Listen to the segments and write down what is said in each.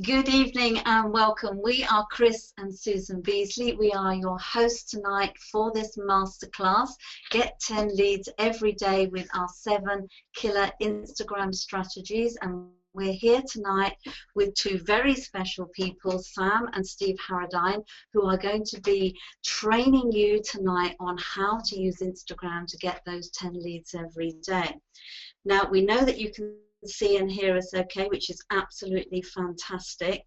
Good evening and welcome. We are Chris and Susan Beesley. We are your hosts tonight for this masterclass. Get 10 leads every day with our 7 killer Instagram strategies. And we're here tonight with 2 very special people, Sam and Steve Harradine, who are going to be training you tonight on how to use Instagram to get those 10 leads every day. Now, we know that you can see and hear us okay, which is absolutely fantastic,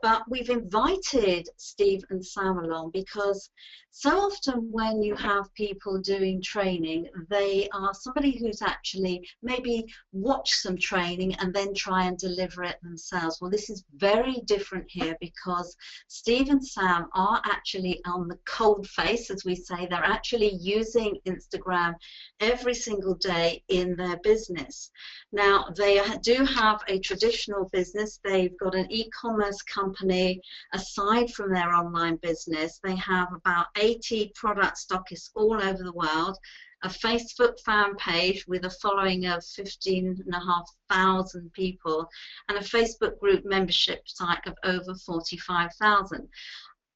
but we've invited Steve and Sam along because so often when you have people doing training, they are somebody who's actually maybe watched some training and then try and deliver it themselves. Well, this is very different here because Steve and Sam are actually on the cold face, as we say. They're actually using Instagram every single day in their business. Now, they do have a traditional business. They've got an e-commerce company aside from their online business. They have about 80 product stockists all over the world, a Facebook fan page with a following of 15,500 people, and a Facebook group membership site of over 45,000.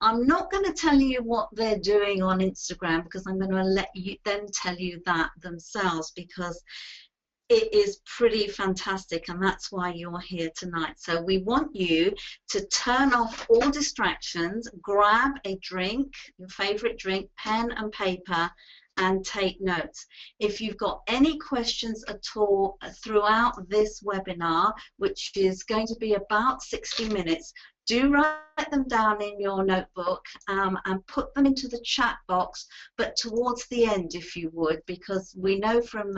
I'm not going to tell you what they're doing on Instagram because I'm going to let them tell you that themselves, because it is pretty fantastic, and that's why you're here tonight. So we want you to turn off all distractions, grab a drink, your favorite drink, pen and paper, and take notes. If you've got any questions at all throughout this webinar, which is going to be about 60 minutes, do write them down in your notebook and put them into the chat box, but towards the end, if you would, because we know from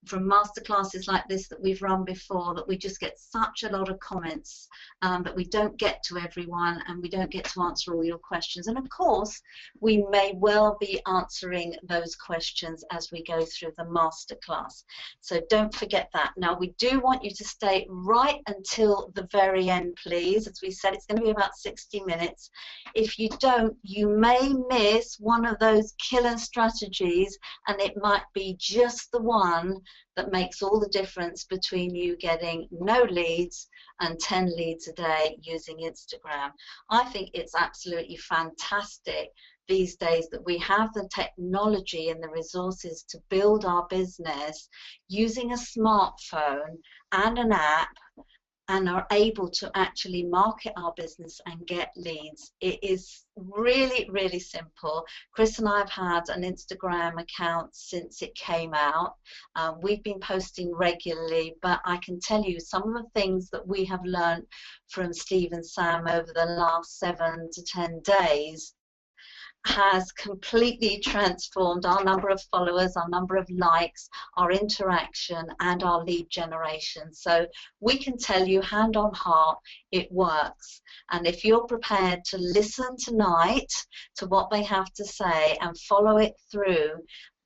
masterclasses like this that we've run before that we just get such a lot of comments that we don't get to everyone and we don't get to answer all your questions. And of course, we may well be answering those questions as we go through the masterclass. So don't forget that. Now, we do want you to stay right until the very end, please. As we said, it's going to be about 60 minutes. If you don't, you may miss one of those killer strategies, and it might be just the one that makes all the difference between you getting no leads and 10 leads a day using Instagram. I think it's absolutely fantastic these days that we have the technology and the resources to build our business using a smartphone and an app, and are able to actually market our business and get leads. It is really, really simple. Chris and I have had an Instagram account since it came out. We've been posting regularly, but I can tell you some of the things that we have learned from Steve and Sam over the last 7 to 10 days has completely transformed our number of followers, our number of likes, our interaction, and our lead generation. So we can tell you hand on heart, it works. And if you're prepared to listen tonight to what they have to say and follow it through,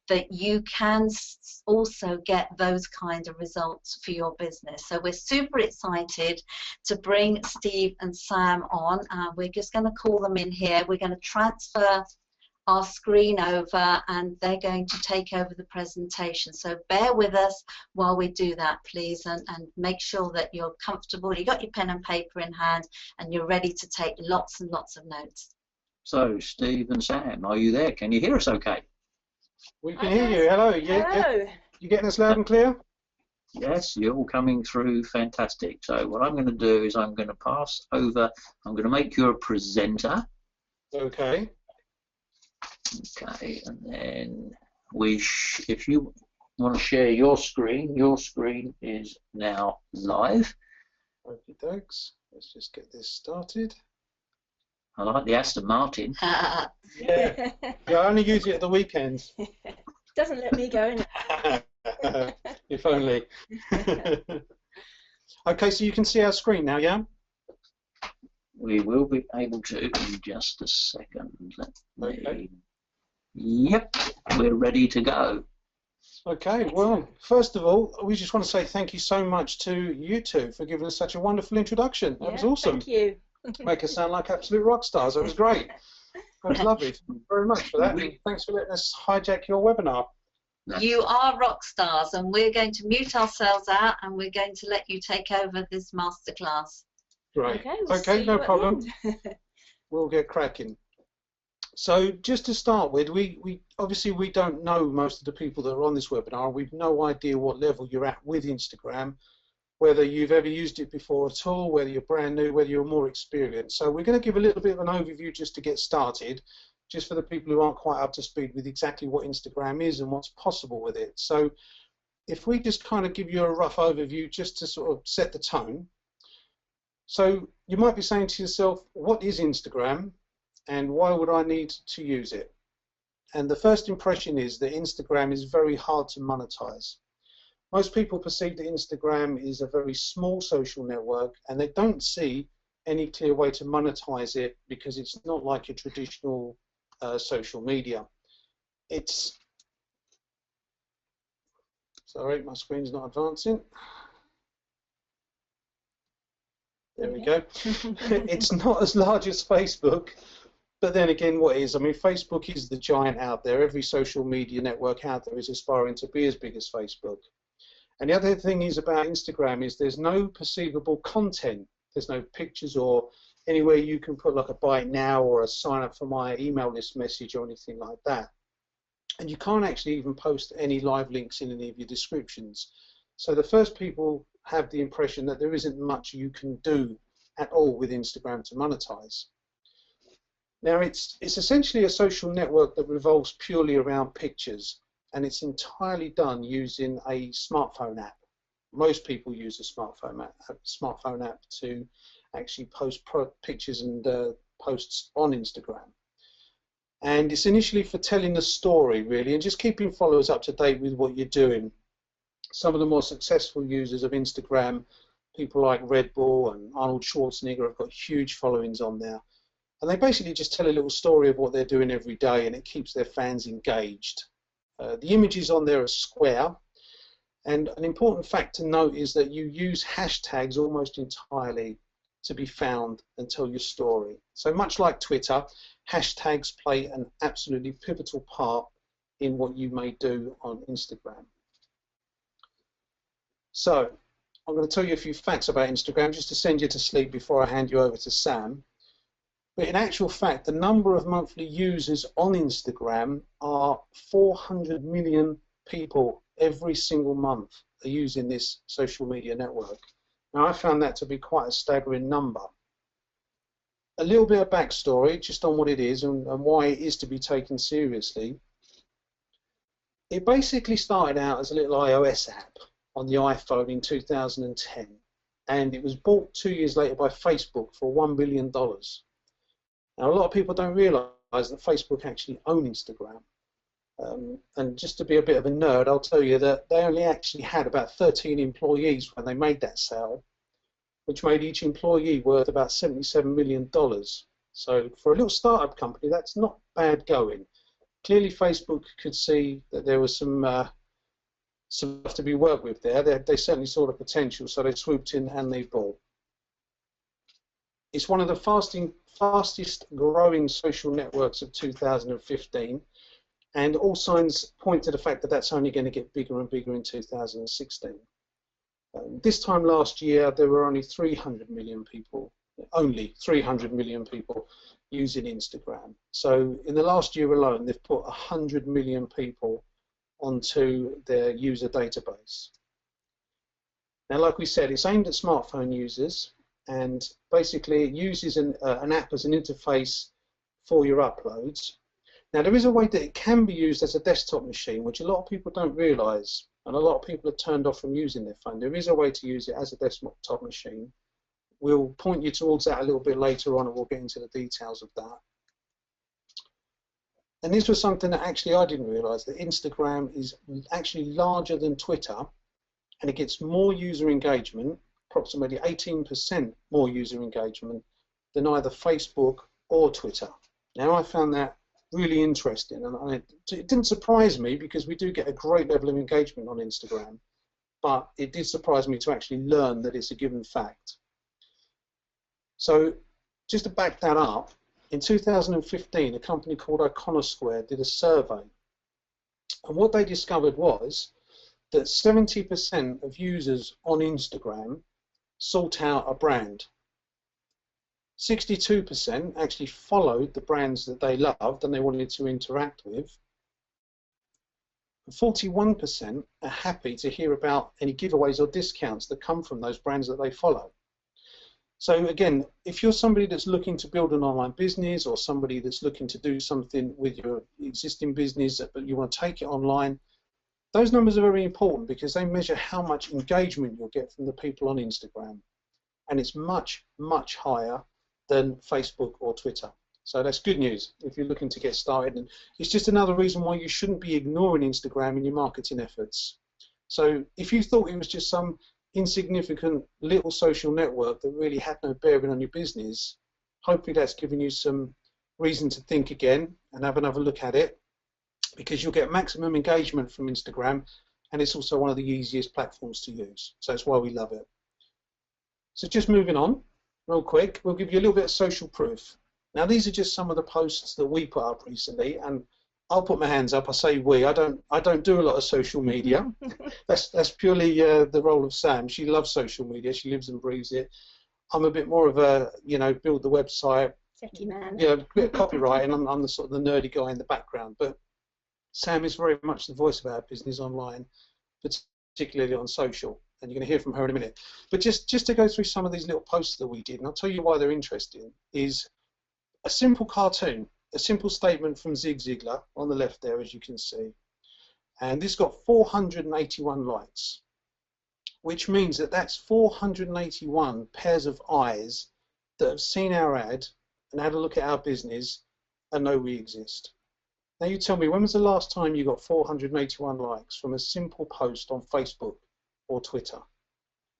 that you can also get those kind of results for your business. So we're super excited to bring Steve and Sam on. We're just going to call them in here. We're going to transfer our screen over and they're going to take over the presentation. So bear with us while we do that, please, and make sure that you're comfortable, you've got your pen and paper in hand, and you're ready to take lots and lots of notes. So, Steve and Sam, are you there? Can you hear us okay? We can hear you. Hello. Hello. You getting us loud and clear? Yes, you're all coming through fantastic. So what I'm going to do is I'm going to pass over, I'm going to make you a presenter. Okay. Okay, and then if you want to share your screen is now live. Okie dokes. Let's just get this started. I like the Aston Martin. Yeah. Yeah, I only use it at the weekends. Doesn't let me go in. If only. Okay, so you can see our screen now, yeah? We will be able to in just a second. Okay. Yep, we're ready to go. Okay, well, first of all, we just want to say thank you so much to you two for giving us such a wonderful introduction. That was awesome. Thank you. Make us sound like absolute rock stars. That was great. That was lovely. Thank you very much for that. And thanks for letting us hijack your webinar. You are rock stars, and we're going to mute ourselves out and we're going to let you take over this masterclass. Great. Okay, we'll Okay, see no you at the problem. end. We'll get cracking. So just to start with, we obviously we don't know most of the people that are on this webinar. We've no idea what level you're at with Instagram, whether you've ever used it before at all, whether you're brand new, whether you're more experienced. So we're going to give a little bit of an overview just to get started, just for the people who aren't quite up to speed with exactly what Instagram is and what's possible with it. So if we just kind of give you a rough overview just to sort of set the tone. So you might be saying to yourself, what is Instagram and why would I need to use it? And the first impression is that Instagram is very hard to monetize. Most people perceive that Instagram is a very small social network and they don't see any clear way to monetize it because it's not like a traditional social media. It's, sorry, my screen's not advancing. There we go. It's not as large as Facebook, but then again, what is? I mean, Facebook is the giant out there. Every social media network out there is aspiring to be as big as Facebook. And the other thing is about Instagram is there's no perceivable content. There's no pictures or anywhere you can put like a buy it now or a sign up for my email list message or anything like that. And you can't actually even post any live links in any of your descriptions. So the first people have the impression that there isn't much you can do at all with Instagram to monetize. Now it's essentially a social network that revolves purely around pictures, and it's entirely done using a smartphone app. Most people use a smartphone app to actually post pictures and posts on Instagram. And it's initially for telling a story, really, and just keeping followers up to date with what you're doing. Some of the more successful users of Instagram, people like Red Bull and Arnold Schwarzenegger, have got huge followings on there. And they basically just tell a little story of what they're doing every day, and it keeps their fans engaged. The images on there are square, and an important fact to note is that you use hashtags almost entirely to be found and tell your story. So much like Twitter, hashtags play an absolutely pivotal part in what you may do on Instagram. So I'm going to tell you a few facts about Instagram just to send you to sleep before I hand you over to Sam. But in actual fact, the number of monthly users on Instagram are 400 million people every single month are using this social media network. Now, I found that to be quite a staggering number. A little bit of backstory just on what it is and why it is to be taken seriously. It basically started out as a little iOS app on the iPhone in 2010, and it was bought 2 years later by Facebook for $1 billion. Now, a lot of people don't realise that Facebook actually own Instagram. And just to be a bit of a nerd, I'll tell you that they only actually had about 13 employees when they made that sale, which made each employee worth about $77 million. So for a little startup company, that's not bad going. Clearly, Facebook could see that there was some stuff to be worked with there. They certainly saw the potential, so they swooped in and they bought. It's one of the fastest growing social networks of 2015, and all signs point to the fact that that's only going to get bigger and bigger in 2016. This time last year, there were only 300 million people using Instagram. So in the last year alone, they've put 100 million people onto their user database. Now, like we said, it's aimed at smartphone users, and basically it uses an app as an interface for your uploads. Now, there is a way that it can be used as a desktop machine, which a lot of people don't realise, and a lot of people are turned off from using their phone. There is a way to use it as a desktop machine. We'll point you towards that a little bit later on, and we'll get into the details of that. And this was something that actually I didn't realise, that Instagram is actually larger than Twitter, and it gets more user engagement, approximately 18% more user engagement than either Facebook or Twitter. Now, I found that really interesting, and it didn't surprise me because we do get a great level of engagement on Instagram, but it did surprise me to actually learn that it's a given fact. So just to back that up, in 2015, a company called Iconosquare did a survey, and what they discovered was that 70% of users on Instagram sought out a brand. 62% actually followed the brands that they loved and they wanted to interact with. 41% are happy to hear about any giveaways or discounts that come from those brands that they follow. So again, if you're somebody that's looking to build an online business or somebody that's looking to do something with your existing business but you want to take it online, those numbers are very important because they measure how much engagement you'll get from the people on Instagram. And it's much, much higher than Facebook or Twitter. So that's good news if you're looking to get started. And it's just another reason why you shouldn't be ignoring Instagram in your marketing efforts. So if you thought it was just some insignificant little social network that really had no bearing on your business, hopefully that's given you some reason to think again and have another look at it, because you'll get maximum engagement from Instagram, and it's also one of the easiest platforms to use. So that's why we love it. So just moving on real quick, we'll give you a little bit of social proof. Now these are just some of the posts that we put up recently, and I'll put my hands up. I say we. I don't do a lot of social media. That's purely the role of Sam. She loves social media. She lives and breathes it. I'm a bit more of a, build the website. Techie man. Yeah, a bit of copywriting. I'm the sort of the nerdy guy in the background. But Sam is very much the voice of our business online, particularly on social. And you're going to hear from her in a minute. But just to go through some of these little posts that we did, and I'll tell you why they're interesting, is a simple cartoon, a simple statement from Zig Ziglar on the left there, as you can see. And this got 481 likes, which means that that's 481 pairs of eyes that have seen our ad and had a look at our business and know we exist. Now you tell me, when was the last time you got 481 likes from a simple post on Facebook or Twitter?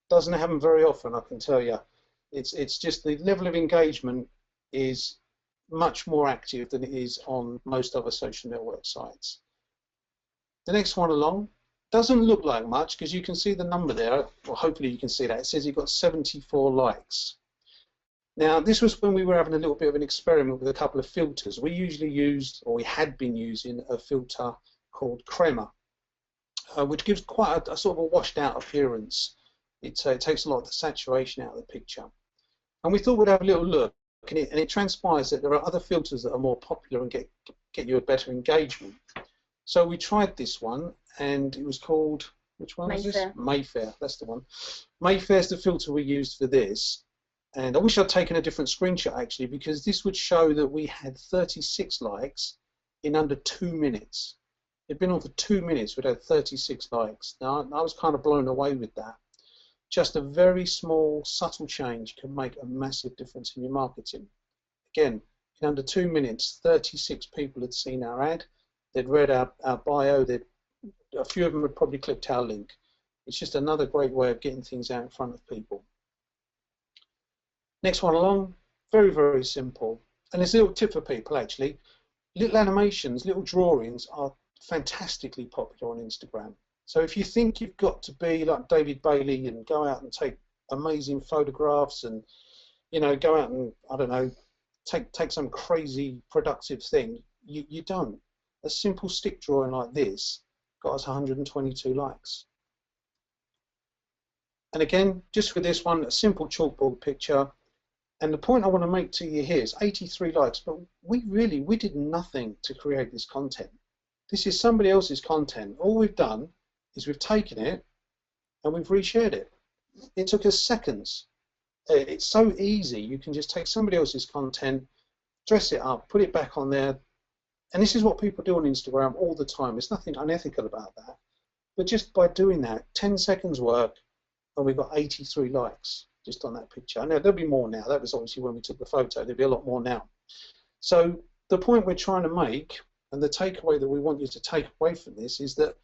Doesn't happen very often, I can tell you. It's just the level of engagement is much more active than it is on most other social network sites. The next one along doesn't look like much because you can see the number there, or hopefully you can see that. It says it got 74 likes. Now this was when we were having a little bit of an experiment with a couple of filters. We usually used, or we had been using, a filter called Crema, which gives quite a sort of a washed out appearance. It takes a lot of the saturation out of the picture. And we thought we'd have a little look. And it transpires that there are other filters that are more popular and get you a better engagement. So we tried this one, and it was called, which one was this? Mayfair, that's the one. Mayfair's the filter we used for this. And I wish I'd taken a different screenshot actually, because this would show that we had 36 likes in under 2 minutes. It'd been on for 2 minutes, we'd had 36 likes. Now I was kind of blown away with that. Just a very small, subtle change can make a massive difference in your marketing. Again, in under 2 minutes, 36 people had seen our ad, they'd read our bio, a few of them had probably clicked our link. It's just another great way of getting things out in front of people. Next one along, very, very simple. And it's a little tip for people actually. Little animations, little drawings are fantastically popular on Instagram. So if you think you've got to be like David Bailey and go out and take amazing photographs and, go out and, I don't know, take some crazy productive thing, you don't. A simple stick drawing like this got us 122 likes. And again, just for this one, a simple chalkboard picture. And the point I want to make to you here is 83 likes, but we did nothing to create this content. This is somebody else's content. All we've done is we've taken it and we've reshared it. It took us seconds. It's so easy. You can just take somebody else's content, dress it up, put it back on there, and this is what people do on Instagram all the time. There's nothing unethical about that. But just by doing that, 10 seconds work, and we've got 83 likes just on that picture. I know there'll be more now. That was obviously when we took the photo. There'll be a lot more now. So the point we're trying to make, and the takeaway that we want you to take away from this, is that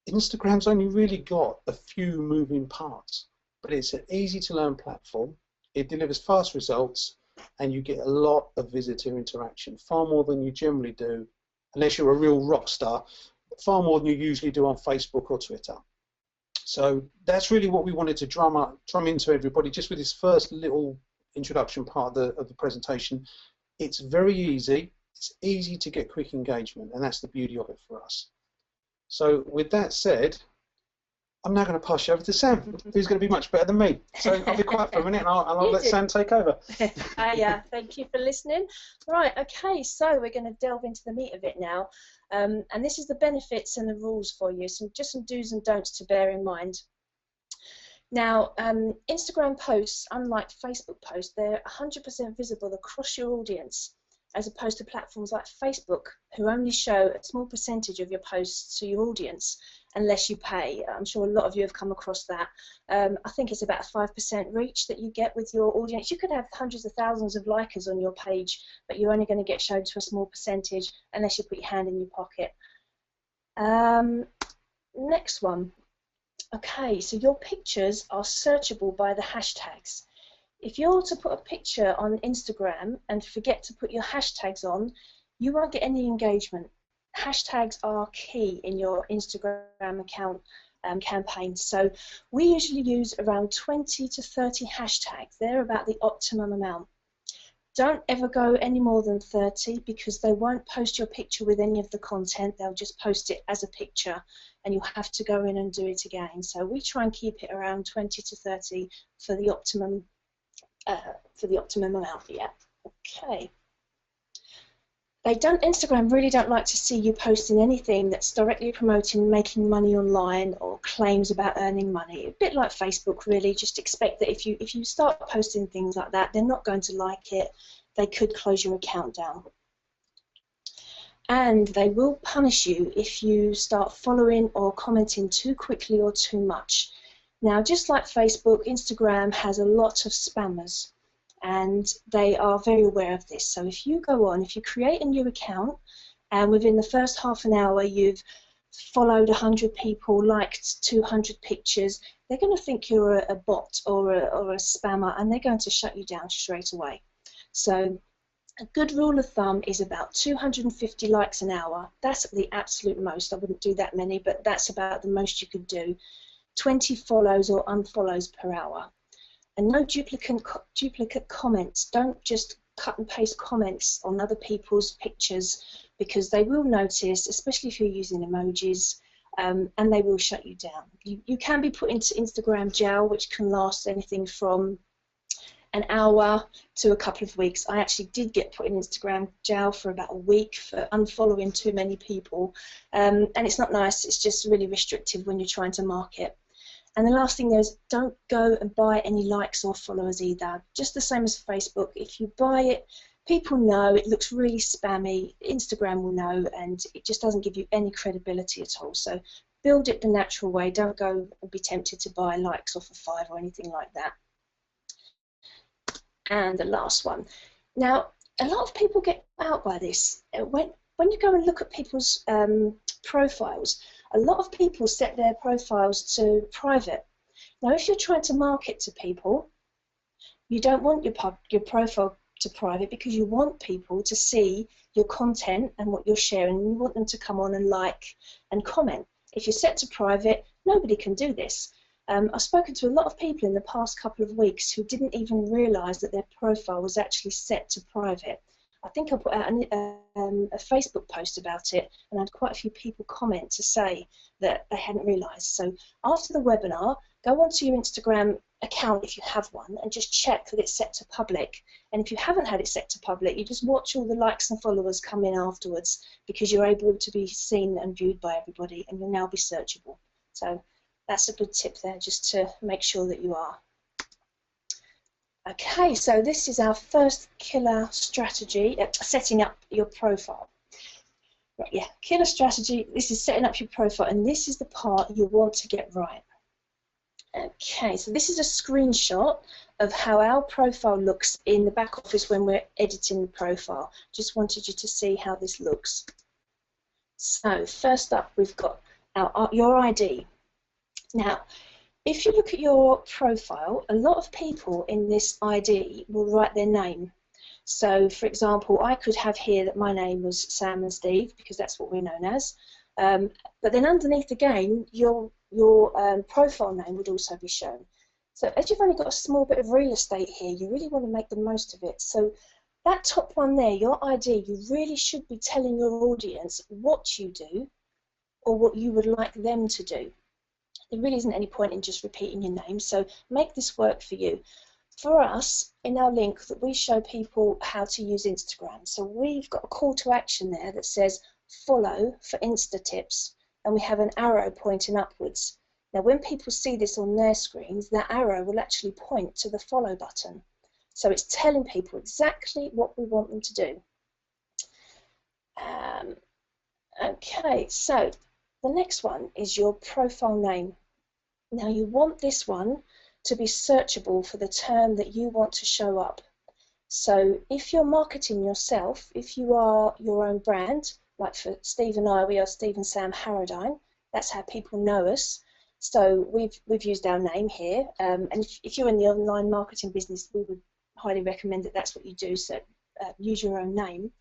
Instagram's only really got a few moving parts, but it's an easy to learn platform. It delivers fast results, and you get a lot of visitor interaction, far more than you generally do, unless you're a real rock star, far more than you usually do on Facebook or Twitter. So that's really what we wanted to drum into everybody, just with this first little introduction part of the presentation. It's very easy. It's easy to get quick engagement, and that's the beauty of it for us. So with that said, I'm now going to pass you over to Sam, who's going to be much better than me. So I'll be quiet for a minute and I'll let Sam take over. Thank you for listening. Right, okay, so we're going to delve into the meat of it now. And this is the benefits and the rules for you, just some do's and don'ts to bear in mind. Now, Instagram posts, unlike Facebook posts, they're 100% visible across your audience, as opposed to platforms like Facebook, who only show a small percentage of your posts to your audience, unless you pay. I'm sure a lot of you have come across that. I think it's about a 5% reach that you get with your audience. You could have hundreds of thousands of likers on your page, but you're only going to get shown to a small percentage unless you put your hand in your pocket. Next one. Okay, so your pictures are searchable by the hashtags. If you're to put a picture on Instagram and forget to put your hashtags on, you won't get any engagement. Hashtags are key in your Instagram account campaign. So we usually use around 20 to 30 hashtags. They're about the optimum amount. Don't ever go any more than 30 because they won't post your picture with any of the content. They'll just post it as a picture and you'll have to go in and do it again. So we try and keep it around 20 to 30 for the optimum amount. Yeah. Okay. Instagram really don't like to see you posting anything that's directly promoting making money online or claims about earning money. A bit like Facebook, really. Just expect that if you start posting things like that, they're not going to like it. They could close your account down. And they will punish you if you start following or commenting too quickly or too much. Now, just like Facebook, Instagram has a lot of spammers, and they are very aware of this. So if you create a new account, and within the first half an hour you've followed 100 people, liked 200 pictures, they're going to think you're a bot or a spammer, and they're going to shut you down straight away. So a good rule of thumb is about 250 likes an hour. That's the absolute most. I wouldn't do that many, but that's about the most you could do. 20 follows or unfollows per hour. And no duplicate comments. Don't just cut and paste comments on other people's pictures, because they will notice, especially if you're using emojis, and they will shut you down. You can be put into Instagram jail, which can last anything from an hour to a couple of weeks. I actually did get put in Instagram jail for about a week for unfollowing too many people, and it's not nice. It's just really restrictive when you're trying to market. And the last thing there is, don't go and buy any likes or followers either. Just the same as Facebook. If you buy it, people know it looks really spammy. Instagram will know, and it just doesn't give you any credibility at all. So build it the natural way. Don't go and be tempted to buy likes off of 5 or anything like that. And the last one. Now, a lot of people get out by this. When you go and look at people's profiles, a lot of people set their profiles to private. Now, if you're trying to market to people, you don't want your profile to private, because you want people to see your content and what you're sharing, and you want them to come on and like and comment. If you're set to private, nobody can do this. I've spoken to a lot of people in the past couple of weeks who didn't even realise that their profile was actually set to private. I think I put out a Facebook post about it, and I had quite a few people comment to say that they hadn't realised. So after the webinar, go onto your Instagram account if you have one, and just check that it's set to public. And if you haven't had it set to public, you just watch all the likes and followers come in afterwards, because you're able to be seen and viewed by everybody, and you'll now be searchable. So that's a good tip there, just to make sure that you are. Okay, so this is our first killer strategy, setting up your profile. Right, yeah, killer strategy, this is setting up your profile, and this is the part you want to get right. Okay, so this is a screenshot of how our profile looks in the back office when we're editing the profile. Just wanted you to see how this looks. So first up, we've got your ID. Now, if you look at your profile, a lot of people in this ID will write their name. So, for example, I could have here that my name was Sam and Steve, because that's what we're known as. But then underneath again, your profile name would also be shown. So as you've only got a small bit of real estate here, you really want to make the most of it. So that top one there, your ID, you really should be telling your audience what you do or what you would like them to do. there really isn't any point in just repeating your name, so make this work for you. For us, in our link, that we show people how to use Instagram. So we've got a call to action there that says follow for Insta tips, and we have an arrow pointing upwards. Now when people see this on their screens, that arrow will actually point to the follow button. So it's telling people exactly what we want them to do. Okay, so the next one is your profile name. Now you want this one to be searchable for the term that you want to show up. So if you're marketing yourself, if you are your own brand, like for Steve and I, we are Steve and Sam Harradine, that's how people know us. So we've used our name here, and if you're in the online marketing business, we would highly recommend that that's what you do, so use your own name.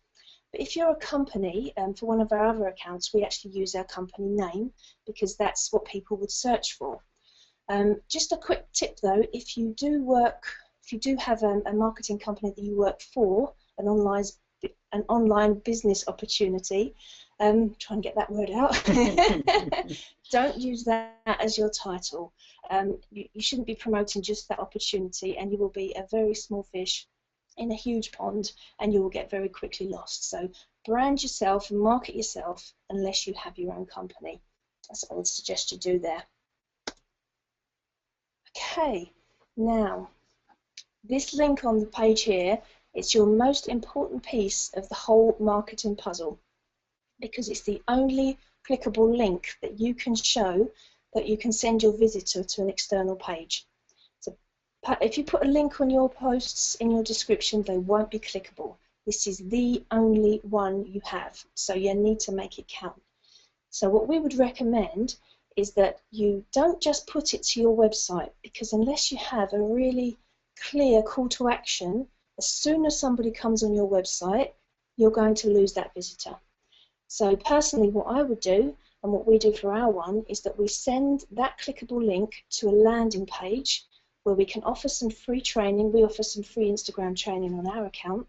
But if you're a company, for one of our other accounts, we actually use our company name because that's what people would search for. Just a quick tip though, if you do have a marketing company that you work for, an online business opportunity, try and get that word out, don't use that as your title. You shouldn't be promoting just that opportunity, and you will be a very small fish in a huge pond, and you will get very quickly lost. So brand yourself and market yourself unless you have your own company. That's what I would suggest you do there. Okay, now this link on the page here, it's your most important piece of the whole marketing puzzle, because it's the only clickable link that you can show that you can send your visitor to an external page. So if you put a link on your posts in your description, they won't be clickable. This is the only one you have, so you need to make it count. So what we would recommend is that you don't just put it to your website, because unless you have a really clear call to action, as soon as somebody comes on your website, you're going to lose that visitor. So personally, what I would do, and what we do for our one, is that we send that clickable link to a landing page where we can offer some free training. We offer some free Instagram training on our account.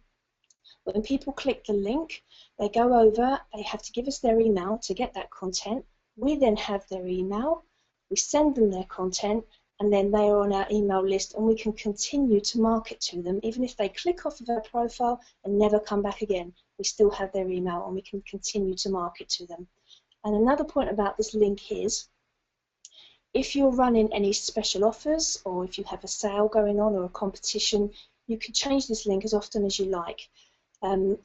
When people click the link, they go over, they have to give us their email to get that content. We then have their email, we send them their content, and then they are on our email list, and we can continue to market to them. Even if they click off of our profile and never come back again, we still have their email and we can continue to market to them. And another point about this link is, if you're running any special offers, or if you have a sale going on or a competition, you can change this link as often as you like.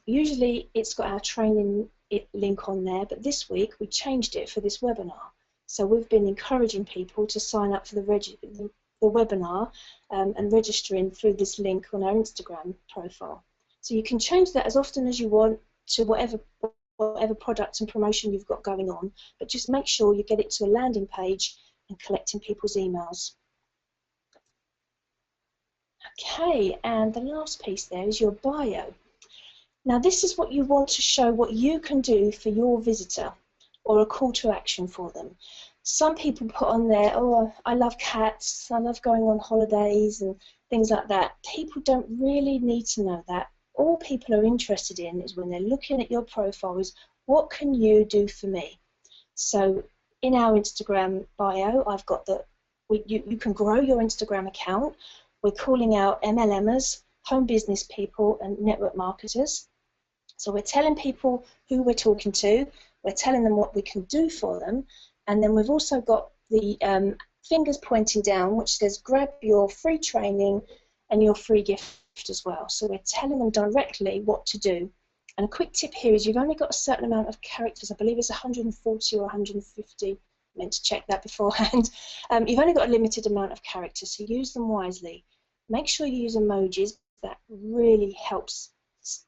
Usually it's got our training link on there, but this week we changed it for this webinar. So we've been encouraging people to sign up for the webinar and registering through this link on our Instagram profile. So you can change that as often as you want to whatever product and promotion you've got going on, but just make sure you get it to a landing page and collecting people's emails. Okay, and the last piece there is your bio. Now this is what you want to show what you can do for your visitor, or a call to action for them. Some people put on there, oh, I love cats, I love going on holidays and things like that. People don't really need to know that. All people are interested in is, when they're looking at your profile, is what can you do for me? So in our Instagram bio, I've got that you can grow your Instagram account. We're calling out MLMers, home business people, and network marketers. So we're telling people who we're talking to, we're telling them what we can do for them, and then we've also got the fingers pointing down, which says grab your free training and your free gift as well. So we're telling them directly what to do. And a quick tip here is, you've only got a certain amount of characters. I believe it's 140 or 150. I meant to check that beforehand. You've only got a limited amount of characters, so use them wisely. Make sure you use emojis. That really helps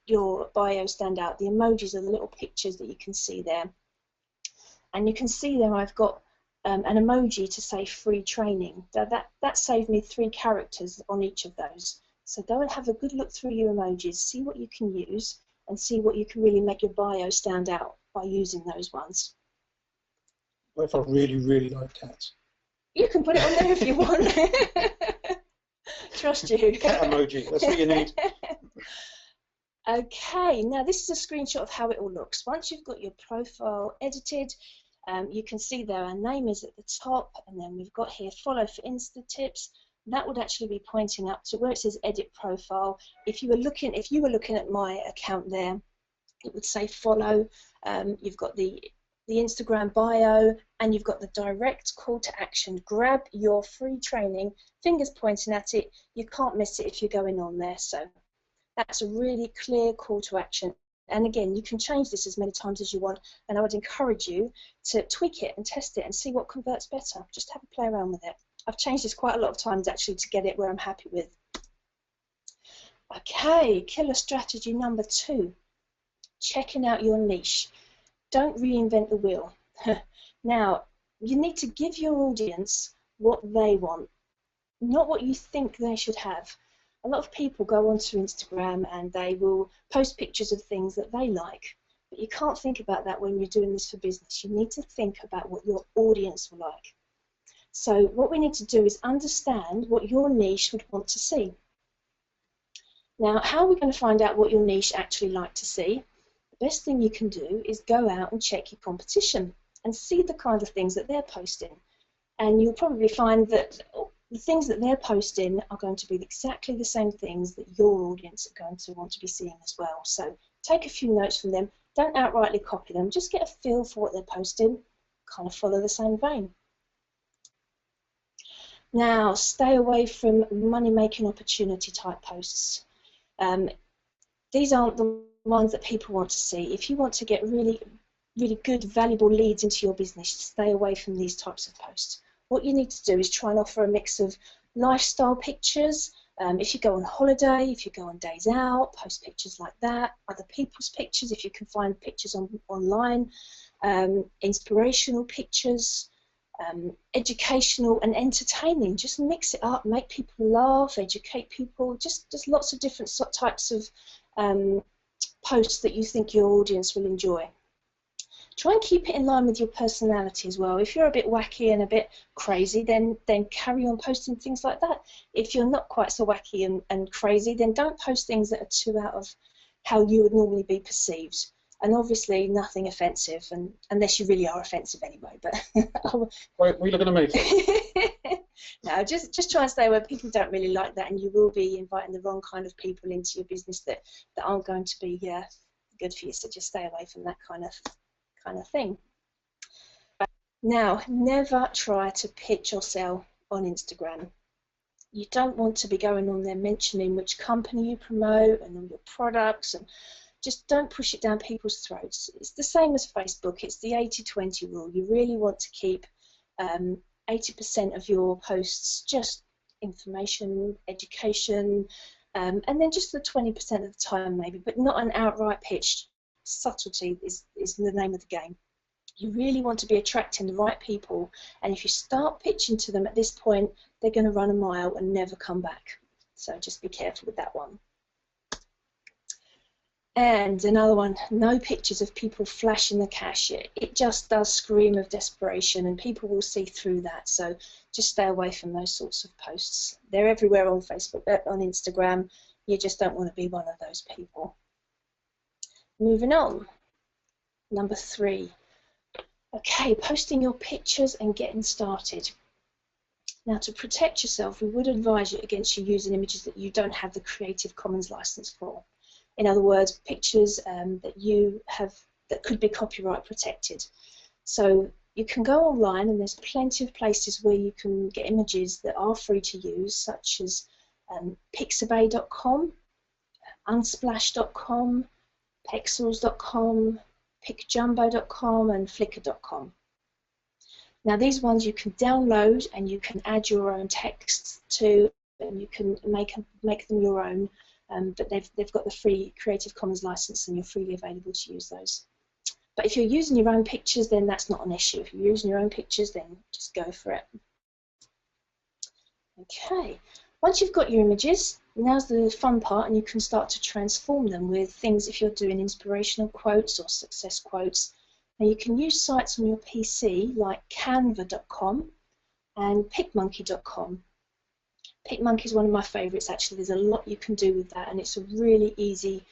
your bio stand out. The emojis are the little pictures that you can see there. And you can see there I've got an emoji to say free training. That saved me 3 characters on each of those. So go and have a good look through your emojis, see what you can use, and see what you can really make your bio stand out by using those ones. What if I really, really like cats? You can put it on there if you want. Trust you. Cat emoji, that's what you need. Okay, now this is a screenshot of how it all looks. Once you've got your profile edited, You can see there our name is at the top, and then we've got here follow for Insta tips. That would actually be pointing up to where it says edit profile. If you were looking at my account there, it would say follow. You've got the Instagram bio, and you've got the direct call to action. Grab your free training, fingers pointing at it. You can't miss it if you're going on there. So that's a really clear call to action. And again, you can change this as many times as you want, and I would encourage you to tweak it and test it and see what converts better. Just have a play around with it. I've changed this quite a lot of times actually to get it where I'm happy with. Okay, killer strategy number 2, checking out your niche. Don't reinvent the wheel. Now, you need to give your audience what they want, not what you think they should have. A lot of people go onto Instagram and they will post pictures of things that they like, but you can't think about that when you're doing this for business. You need to think about what your audience will like. So what we need to do is understand what your niche would want to see. Now, how are we going to find out what your niche actually like to see? The best thing you can do is go out and check your competition and see the kind of things that they're posting. And you'll probably find that the things that they're posting are going to be exactly the same things that your audience are going to want to be seeing as well. So take a few notes from them. Don't outrightly copy them. Just get a feel for what they're posting. Kind of follow the same vein. Now, stay away from money-making opportunity type posts. These aren't the ones that people want to see. If you want to get really good, valuable leads into your business, stay away from these types of posts. What you need to do is try and offer a mix of lifestyle pictures. If you go on holiday, if you go on days out, post pictures like that. Other people's pictures, if you can find pictures online. Inspirational pictures. Educational and entertaining. Just mix it up, make people laugh, educate people. Just lots of different types of posts that you think your audience will enjoy. Try and keep it in line with your personality as well. If you're a bit wacky and a bit crazy, then carry on posting things like that. If you're not quite so wacky and crazy, then don't post things that are too out of how you would normally be perceived. And obviously nothing offensive, and unless you really are offensive anyway. But Wait, are you looking at me? No, just try and stay away. People don't really like that, and you will be inviting the wrong kind of people into your business that aren't going to be good for you. So just stay away from that kind of thing. Now, never try to pitch or sell on Instagram. You don't want to be going on there mentioning which company you promote and all your products, and just don't push it down people's throats. It's the same as Facebook. It's the 80-20 rule. You really want to keep 80% of your posts just information, education, and then just the 20% of the time maybe, but not an outright pitch. Subtlety is the name of the game. You really want to be attracting the right people, and if you start pitching to them at this point, they're going to run a mile and never come back. So just be careful with that one. And another one, no pictures of people flashing the cash. It just does scream of desperation, and people will see through that. So just stay away from those sorts of posts. They're everywhere on Facebook, on Instagram. You just don't want to be one of those people. Moving on. Number 3. Okay, posting your pictures and getting started. Now, to protect yourself, we would advise you against you using images that you don't have the Creative Commons license for. In other words, pictures that you have that could be copyright protected. So you can go online, and there's plenty of places where you can get images that are free to use, such as pixabay.com, unsplash.com, pexels.com, picjumbo.com, and flickr.com. Now, these ones you can download and you can add your own text to, and you can make them your own. But they've got the free Creative Commons license, and you're freely available to use those. But if you're using your own pictures, then that's not an issue. If you're using your own pictures, then just go for it. Okay, once you've got your images, now's the fun part, and you can start to transform them with things. If you're doing inspirational quotes or success quotes, now you can use sites on your PC like canva.com and picmonkey.com. PicMonkey is one of my favourites actually. There's a lot you can do with that, and it's a really easy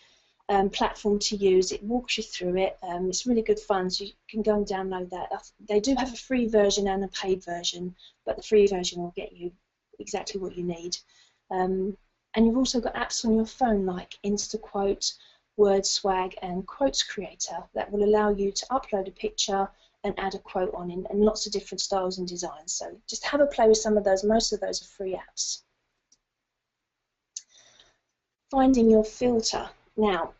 platform to use. It walks you through it. It's really good fun, so you can go and download that. They do have a free version and a paid version, but the free version will get you exactly what you need. And you've also got apps on your phone like InstaQuote, WordSwag, and Quotes Creator that will allow you to upload a picture and add a quote on in lots of different styles and designs. So just have a play with some of those. Most of those are free apps. Finding your filter. Now,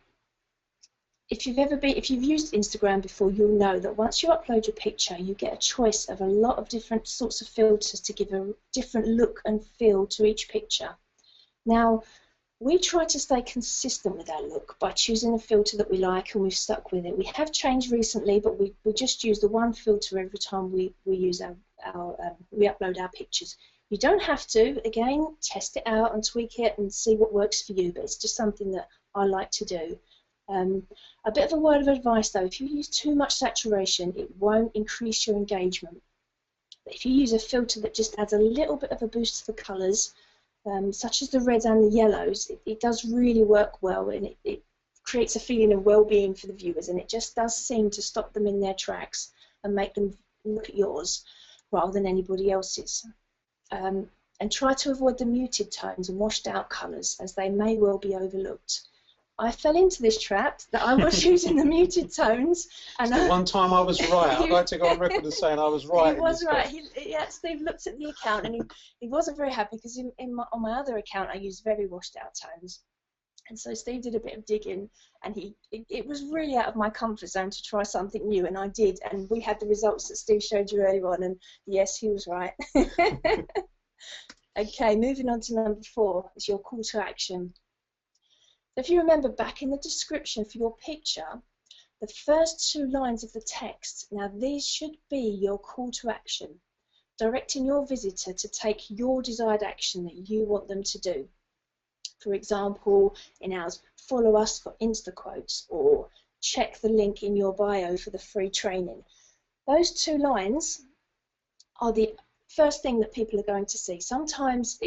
if you've used Instagram before, you'll know that once you upload your picture, you get a choice of a lot of different sorts of filters to give a different look and feel to each picture. Now, we try to stay consistent with our look by choosing a filter that we like, and we've stuck with it. We have changed recently, but we just use the one filter every time we upload our pictures. You don't have to. Again, test it out and tweak it and see what works for you, but it's just something that I like to do. A bit of a word of advice though, if you use too much saturation, it won't increase your engagement. But if you use a filter that just adds a little bit of a boost to the colours, such as the reds and the yellows, it does really work well, and it creates a feeling of well-being for the viewers, and it just does seem to stop them in their tracks and make them look at yours rather than anybody else's. And try to avoid the muted tones and washed out colours, as they may well be overlooked. I fell into this trap that I was using the muted tones, and the one time I was right. I'd like to go on record as saying I was right. He was right. Steve looked at the account and he wasn't very happy because on my other account I used very washed out tones, and so Steve did a bit of digging, and it was really out of my comfort zone to try something new, and I did, and we had the results that Steve showed you earlier on, and yes, he was right. Okay, moving on to number 4. It's your call to action. If you remember back in the description for your picture, the first 2 lines of the text, now these should be your call to action, directing your visitor to take your desired action that you want them to do. For example, in ours, follow us for InstaQuotes, or check the link in your bio for the free training. Those 2 lines are the first thing that people are going to see. Sometimes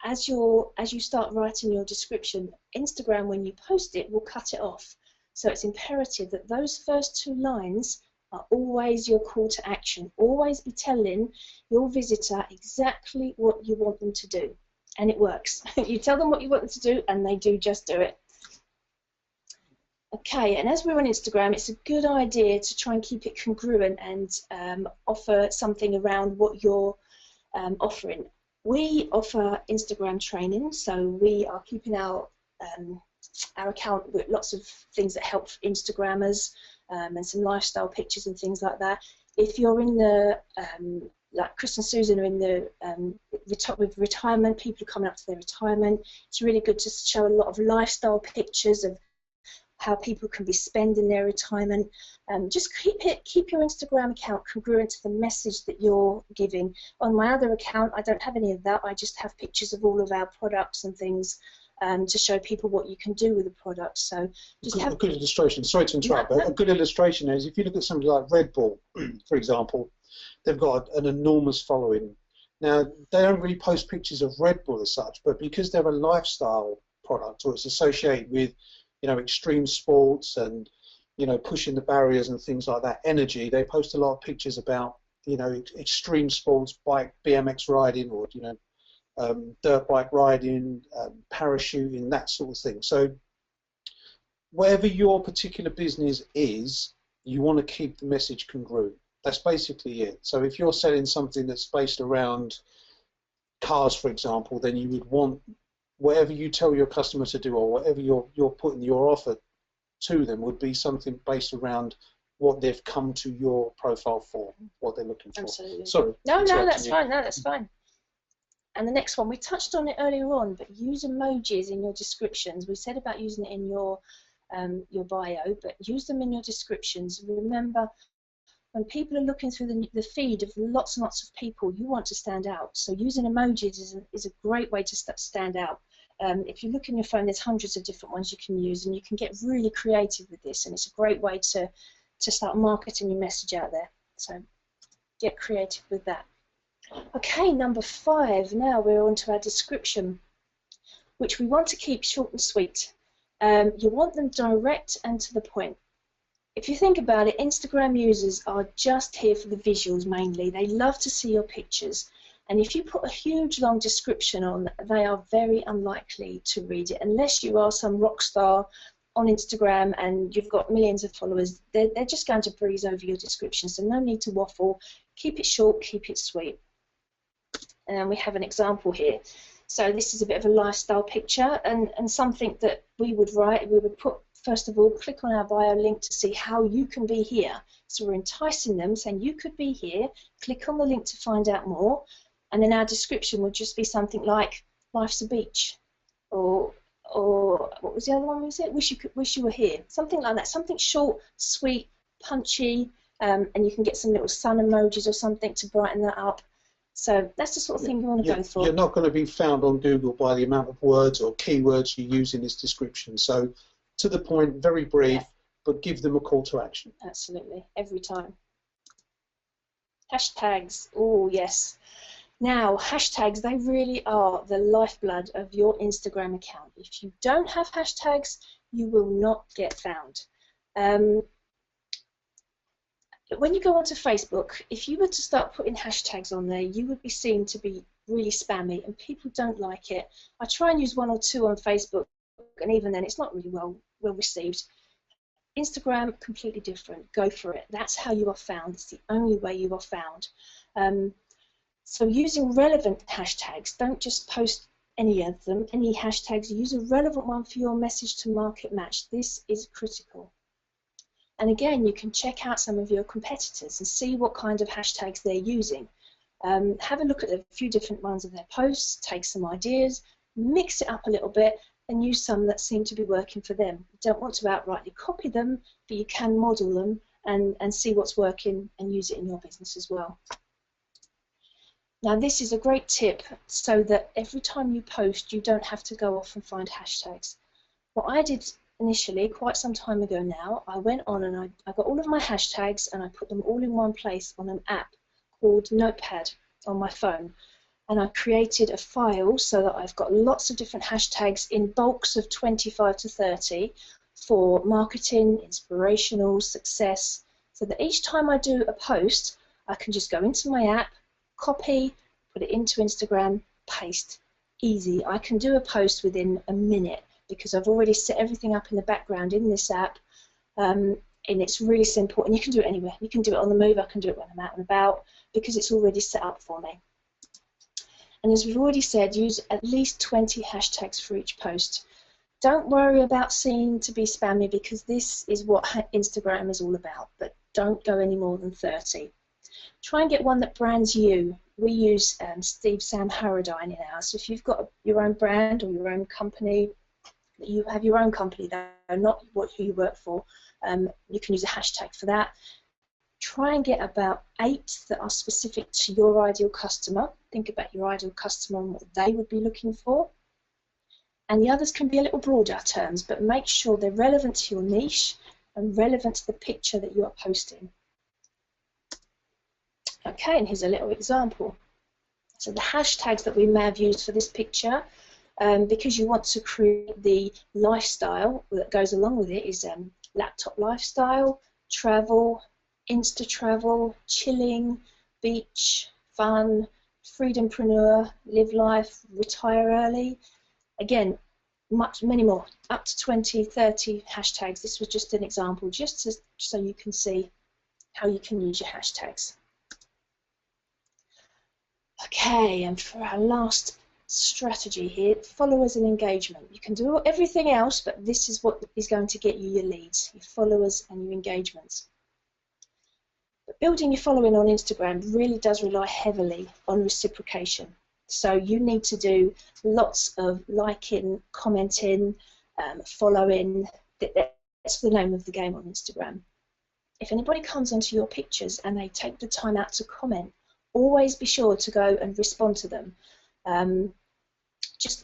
as you start writing your description, Instagram, when you post it, will cut it off. So it's imperative that those first 2 lines are always your call to action. Always be telling your visitor exactly what you want them to do. And it works. You tell them what you want them to do, and they do just do it. Okay, and as we're on Instagram, it's a good idea to try and keep it congruent and offer something around what you're offering. We offer Instagram training, so we are keeping our account with lots of things that help Instagrammers and some lifestyle pictures and things like that. If you're in the, like Chris and Susan are in the, with retirement, people are coming up to their retirement, it's really good to show a lot of lifestyle pictures of how people can be spending their retirement. Just keep your Instagram account congruent to the message that you're giving. On my other account, I don't have any of that. I just have pictures of all of our products and things to show people what you can do with the product. So just have a good illustration. Sorry to interrupt, but a good illustration is if you look at somebody like Red Bull, for example, they've got an enormous following. Now, they don't really post pictures of Red Bull as such, but because they're a lifestyle product, or it's associated with, you know, extreme sports and, you know, pushing the barriers and things like that, energy, they post a lot of pictures about, you know, extreme sports, bike, BMX riding, or, you know, dirt bike riding, parachuting, that sort of thing. So whatever your particular business is, you want to keep the message congruent. That's basically it. So if you're selling something that's based around cars, for example, then you would want whatever you tell your customer to do, or whatever you're putting your offer to them, would be something based around what they've come to your profile for, what they're looking for. Absolutely. Sorry. No, that's fine. No, that's fine. And the next one, we touched on it earlier on, but use emojis in your descriptions. We said about using it in your bio, but use them in your descriptions. Remember, when people are looking through the feed of lots and lots of people, you want to stand out. So using emojis is a great way to stand out. If you look in your phone, there's hundreds of different ones you can use, and you can get really creative with this, and it's a great way to start marketing your message out there. So get creative with that. Okay, number 5. Now we're on to our description, which we want to keep short and sweet. You want them direct and to the point. If you think about it, Instagram users are just here for the visuals mainly. They love to see your pictures. And if you put a huge long description on, they are very unlikely to read it, unless you are some rock star on Instagram and you've got millions of followers. They're just going to breeze over your description, so no need to waffle. Keep it short, keep it sweet. And we have an example here. So this is a bit of a lifestyle picture, and something that we would write, we would put, first of all, click on our bio link to see how you can be here. So we're enticing them, saying you could be here, click on the link to find out more, and then our description would just be something like, life's a beach, or what was the other one, was it? Wish you were here. Something like that, something short, sweet, punchy, and you can get some little sun emojis or something to brighten that up. So that's the sort of thing you want to go for. You're not going to be found on Google by the amount of words or keywords you use in this description. So to the point, very brief, but give them a call to action. Absolutely, every time. Hashtags, oh yes. Now, hashtags, they really are the lifeblood of your Instagram account. If you don't have hashtags, you will not get found. When you go onto Facebook, if you were to start putting hashtags on there, you would be seen to be really spammy, and people don't like it. I try and use one or two on Facebook, and even then it's not really well received. Instagram, completely different. Go for it. That's how you are found. It's the only way you are found. So using relevant hashtags, don't just post any of them, any hashtags. Use a relevant one for your message to market match. This is critical. And again, you can check out some of your competitors and see what kind of hashtags they're using. Have a look at a few different ones of their posts, take some ideas, mix it up a little bit, and use some that seem to be working for them. You don't want to outrightly copy them, but you can model them and see what's working and use it in your business as well. Now this is a great tip so that every time you post you don't have to go off and find hashtags. What I did initially, quite some time ago now, I went on and I got all of my hashtags and I put them all in one place on an app called Notepad on my phone. And I created a file so that I've got lots of different hashtags in bulks of 25 to 30 for marketing, inspirational, success, so that each time I do a post, I can just go into my app, copy, put it into Instagram, paste. Easy. I can do a post within a minute because I've already set everything up in the background in this app, and it's really simple, and you can do it anywhere. You can do it on the move, I can do it when I'm out and about, because it's already set up for me. And as we've already said, use at least 20 hashtags for each post. Don't worry about seeming to be spammy, because this is what Instagram is all about, but don't go any more than 30. Try and get one that brands you. We use Steve Sam Harradine in ours. So if you've got your own brand or your own company, you have your own company though, not who you work for, you can use a hashtag for that. Try and get about 8 that are specific to your ideal customer. Think about your ideal customer and what they would be looking for. And the others can be a little broader terms, but make sure they're relevant to your niche and relevant to the picture that you are posting. Okay, and here's a little example. So the hashtags that we may have used for this picture, because you want to create the lifestyle that goes along with it, is laptop lifestyle, travel, Insta travel, chilling, beach, fun, freedompreneur, live life, retire early. Again, many more, up to 20, 30 hashtags. This was just an example, just so you can see how you can use your hashtags. Okay, and for our last strategy here, followers and engagement. You can do everything else, but this is what is going to get you your leads, your followers and your engagements. But building your following on Instagram really does rely heavily on reciprocation. So you need to do lots of liking, commenting, following. That's the name of the game on Instagram. If anybody comes onto your pictures and they take the time out to comment, always be sure to go and respond to them.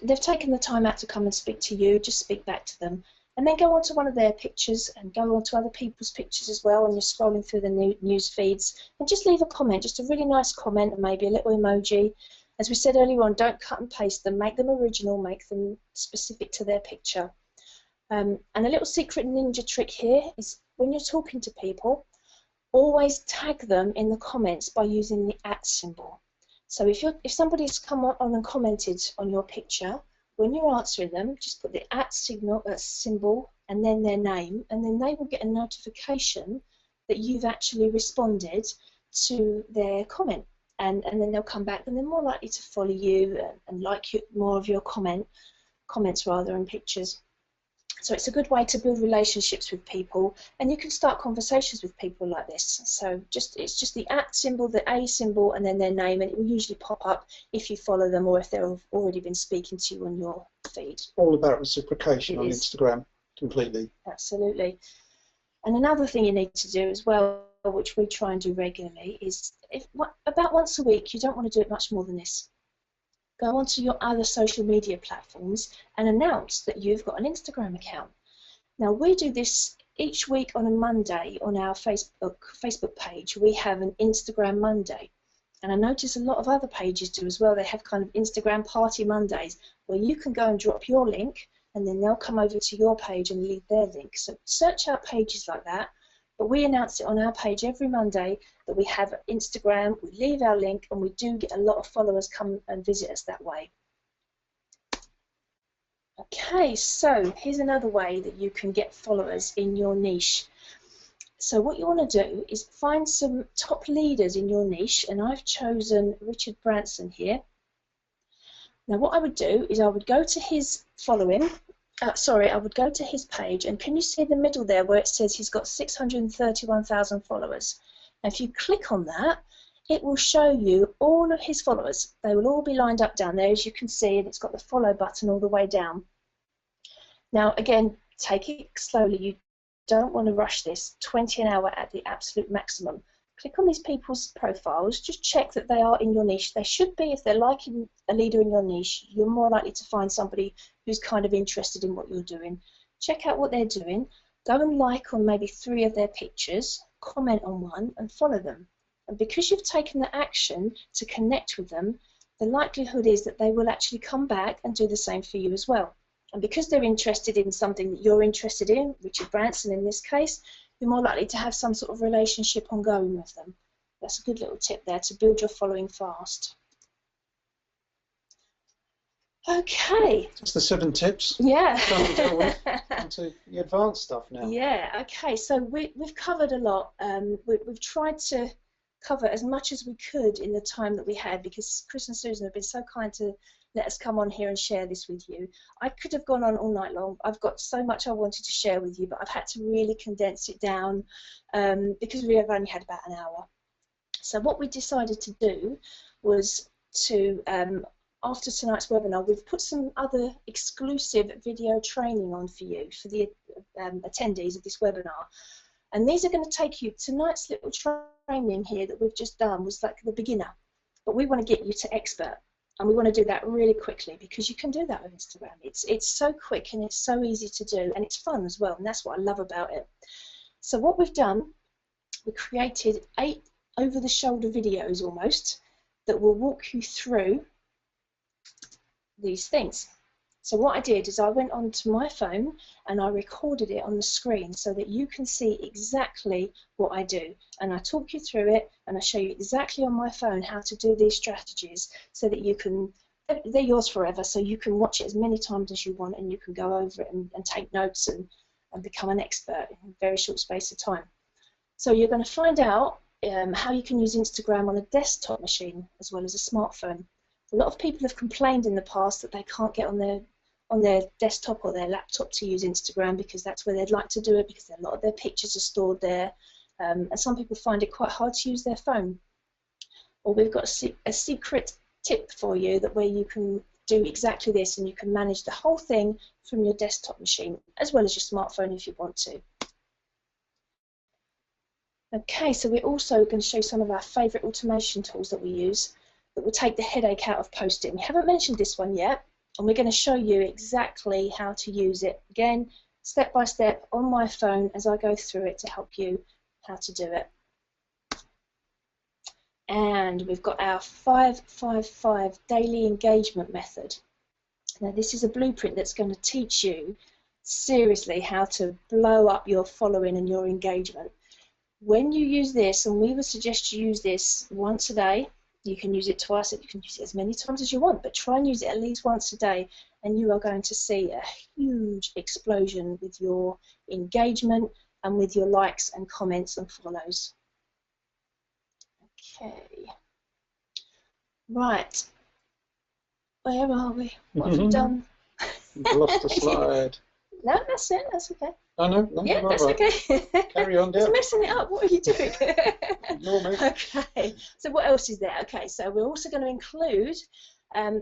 They've taken the time out to come and speak to you, just speak back to them. And then go onto one of their pictures and go onto other people's pictures as well when you're scrolling through the news feeds, and just leave a comment, just a really nice comment and maybe a little emoji. As we said earlier on, don't cut and paste them, make them original, make them specific to their picture. And a little secret ninja trick here is when you're talking to people, always tag them in the comments by using the @ symbol. So if somebody's come on and commented on your picture, when you're answering them, just put the @ symbol and then their name, and then they will get a notification that you've actually responded to their comment. And then they'll come back and they're more likely to follow you and like more of your comments rather, and pictures. So it's a good way to build relationships with people, and you can start conversations with people like this. So it's just the @ symbol, the A symbol, and then their name, and it will usually pop up if you follow them or if they've already been speaking to you on your feed. All about reciprocation on Instagram, completely. Absolutely. And another thing you need to do as well, which we try and do regularly, is about once a week, you don't want to do it much more than this. Go onto your other social media platforms and announce that you've got an Instagram account. Now, we do this each week on a Monday on our Facebook page. We have an Instagram Monday. And I notice a lot of other pages do as well. They have kind of Instagram Party Mondays where you can go and drop your link, and then they'll come over to your page and leave their link. So search out pages like that. But we announce it on our page every Monday that we have Instagram, we leave our link, and we do get a lot of followers come and visit us that way. Okay, so here's another way that you can get followers in your niche. So what you want to do is find some top leaders in your niche, and I've chosen Richard Branson here. Now what I would do is I would go to his following. I would go to his page, and can you see in the middle there where it says he's got 631,000 followers? Now if you click on that, it will show you all of his followers. They will all be lined up down there, as you can see, and it's got the follow button all the way down. Now again, take it slowly. You don't want to rush this. 20 an hour at the absolute maximum. Click on these people's profiles, just check that they are in your niche. They should be. If they're liking a leader in your niche, you're more likely to find somebody who's kind of interested in what you're doing. Check out what they're doing, go and like on maybe 3 of their pictures, comment on 1, and follow them. And because you've taken the action to connect with them, the likelihood is that they will actually come back and do the same for you as well. And because they're interested in something that you're interested in, Richard Branson in this case, you're more likely to have some sort of relationship ongoing with them. That's a good little tip there to build your following fast. Okay. That's the 7 tips. Yeah. Into the advanced stuff now. Yeah, okay. So we've covered a lot. We've tried to cover as much as we could in the time that we had, because Chris and Susan have been so kind to let us come on here and share this with you. I could have gone on all night long. I've got so much I wanted to share with you, but I've had to really condense it down because we have only had about an hour. So what we decided to do was to, after tonight's webinar, we've put some other exclusive video training on for you, for the attendees of this webinar. And these are going to take you, tonight's little training here that we've just done was like the beginner, but we want to get you to expert. And we want to do that really quickly, because you can do that with Instagram. It's so quick and it's so easy to do, and it's fun as well, and that's what I love about it. So what we've done, we created 8 over-the-shoulder videos almost that will walk you through these things. So what I did is I went onto my phone and I recorded it on the screen so that you can see exactly what I do. And I talk you through it, and I show you exactly on my phone how to do these strategies so that you can, they're yours forever, so you can watch it as many times as you want, and you can go over it and take notes and become an expert in a very short space of time. So you're going to find out how you can use Instagram on a desktop machine as well as a smartphone. A lot of people have complained in the past that they can't get on their desktop or their laptop to use Instagram, because that's where they'd like to do it, because a lot of their pictures are stored there, and some people find it quite hard to use their phone. Well, we've got a secret tip for you that where you can do exactly this, and you can manage the whole thing from your desktop machine as well as your smartphone if you want to. Okay, so we're also going to show you some of our favourite automation tools that we use that will take the headache out of posting. We haven't mentioned this one yet, and we're going to show you exactly how to use it, again, step by step on my phone as I go through it to help you how to do it. And we've got our 555 daily engagement method. Now this is a blueprint that's going to teach you seriously how to blow up your following and your engagement. When you use this, and we would suggest you use this once a day, you can use it twice, you can use it as many times as you want, but try and use it at least once a day, and you are going to see a huge explosion with your engagement and with your likes and comments and follows. Okay. Right. Where are we? What have we done? You've lost the slide. No, that's it. That's okay. Oh, no, Yeah, that's right. okay. Carry on, dear. It's messing it up. What are you doing? Ignore me. Okay. So what else is there? Okay, so we're also going to include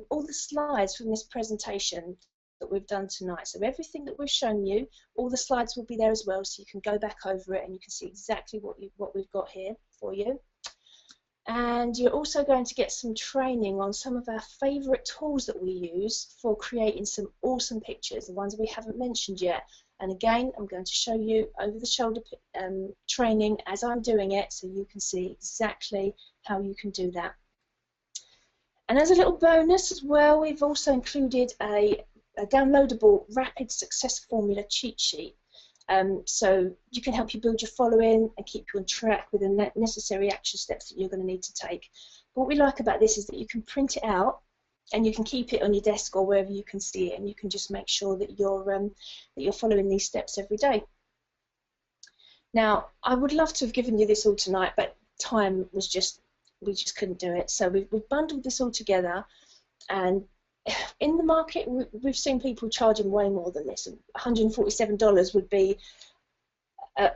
all the slides from this presentation that we've done tonight. So everything that we've shown you, all the slides will be there as well, so you can go back over it and you can see exactly what we've got here for you. And you're also going to get some training on some of our favourite tools that we use for creating some awesome pictures, the ones we haven't mentioned yet. And again, I'm going to show you over-the-shoulder training as I'm doing it, so you can see exactly how you can do that. And as a little bonus as well, we've also included a downloadable rapid success formula cheat sheet. So you can help you build your following and keep you on track with the necessary action steps that you're going to need to take. But what we like about this is that you can print it out and you can keep it on your desk or wherever you can see it, and you can just make sure that you're following these steps every day. Now, I would love to have given you this all tonight, but time was we just couldn't do it. So we've bundled this all together, and in the market, we've seen people charging way more than this. $147 would be,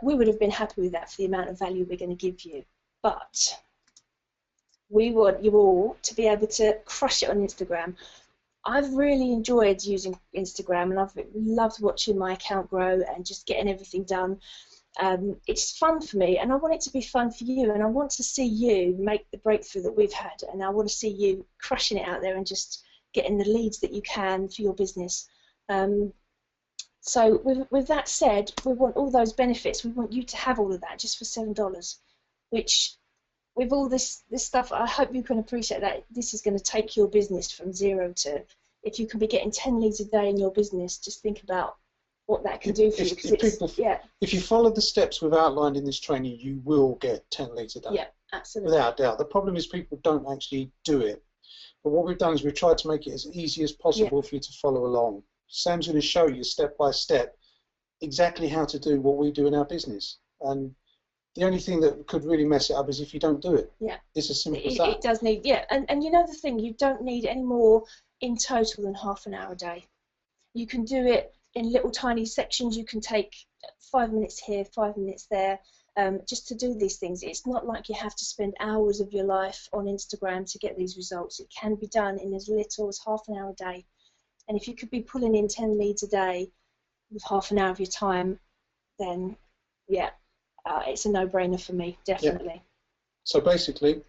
we would have been happy with that for the amount of value we're going to give you. But we want you all to be able to crush it on Instagram. I've really enjoyed using Instagram, and I've loved watching my account grow and just getting everything done. It's fun for me, and I want it to be fun for you, and I want to see you make the breakthrough that we've had, and I want to see you crushing it out there and just getting the leads that you can for your business. So with that said, we want all those benefits. We want you to have all of that just for $7, which with all this stuff, I hope you can appreciate that this is going to take your business from 0 to, if you can be getting 10 leads a day in your business, just think about what that can do for you. If you follow the steps we've outlined in this training, you will get 10 leads a day. Yeah, absolutely. Without doubt. The problem is people don't actually do it. But what we've done is we've tried to make it as easy as possible for you to follow along. Sam's going to show you step by step exactly how to do what we do in our business. And the only thing that could really mess it up is if you don't do it. Yeah. It's as simple as that. It does need, and you know the thing, you don't need any more in total than half an hour a day. You can do it in little tiny sections. You can take 5 minutes here, 5 minutes there. Just to do these things. It's not like you have to spend hours of your life on Instagram to get these results. It can be done in as little as half an hour a day. And if you could be pulling in 10 leads a day with half an hour of your time, then it's a no-brainer for me, definitely. Yeah. So basically,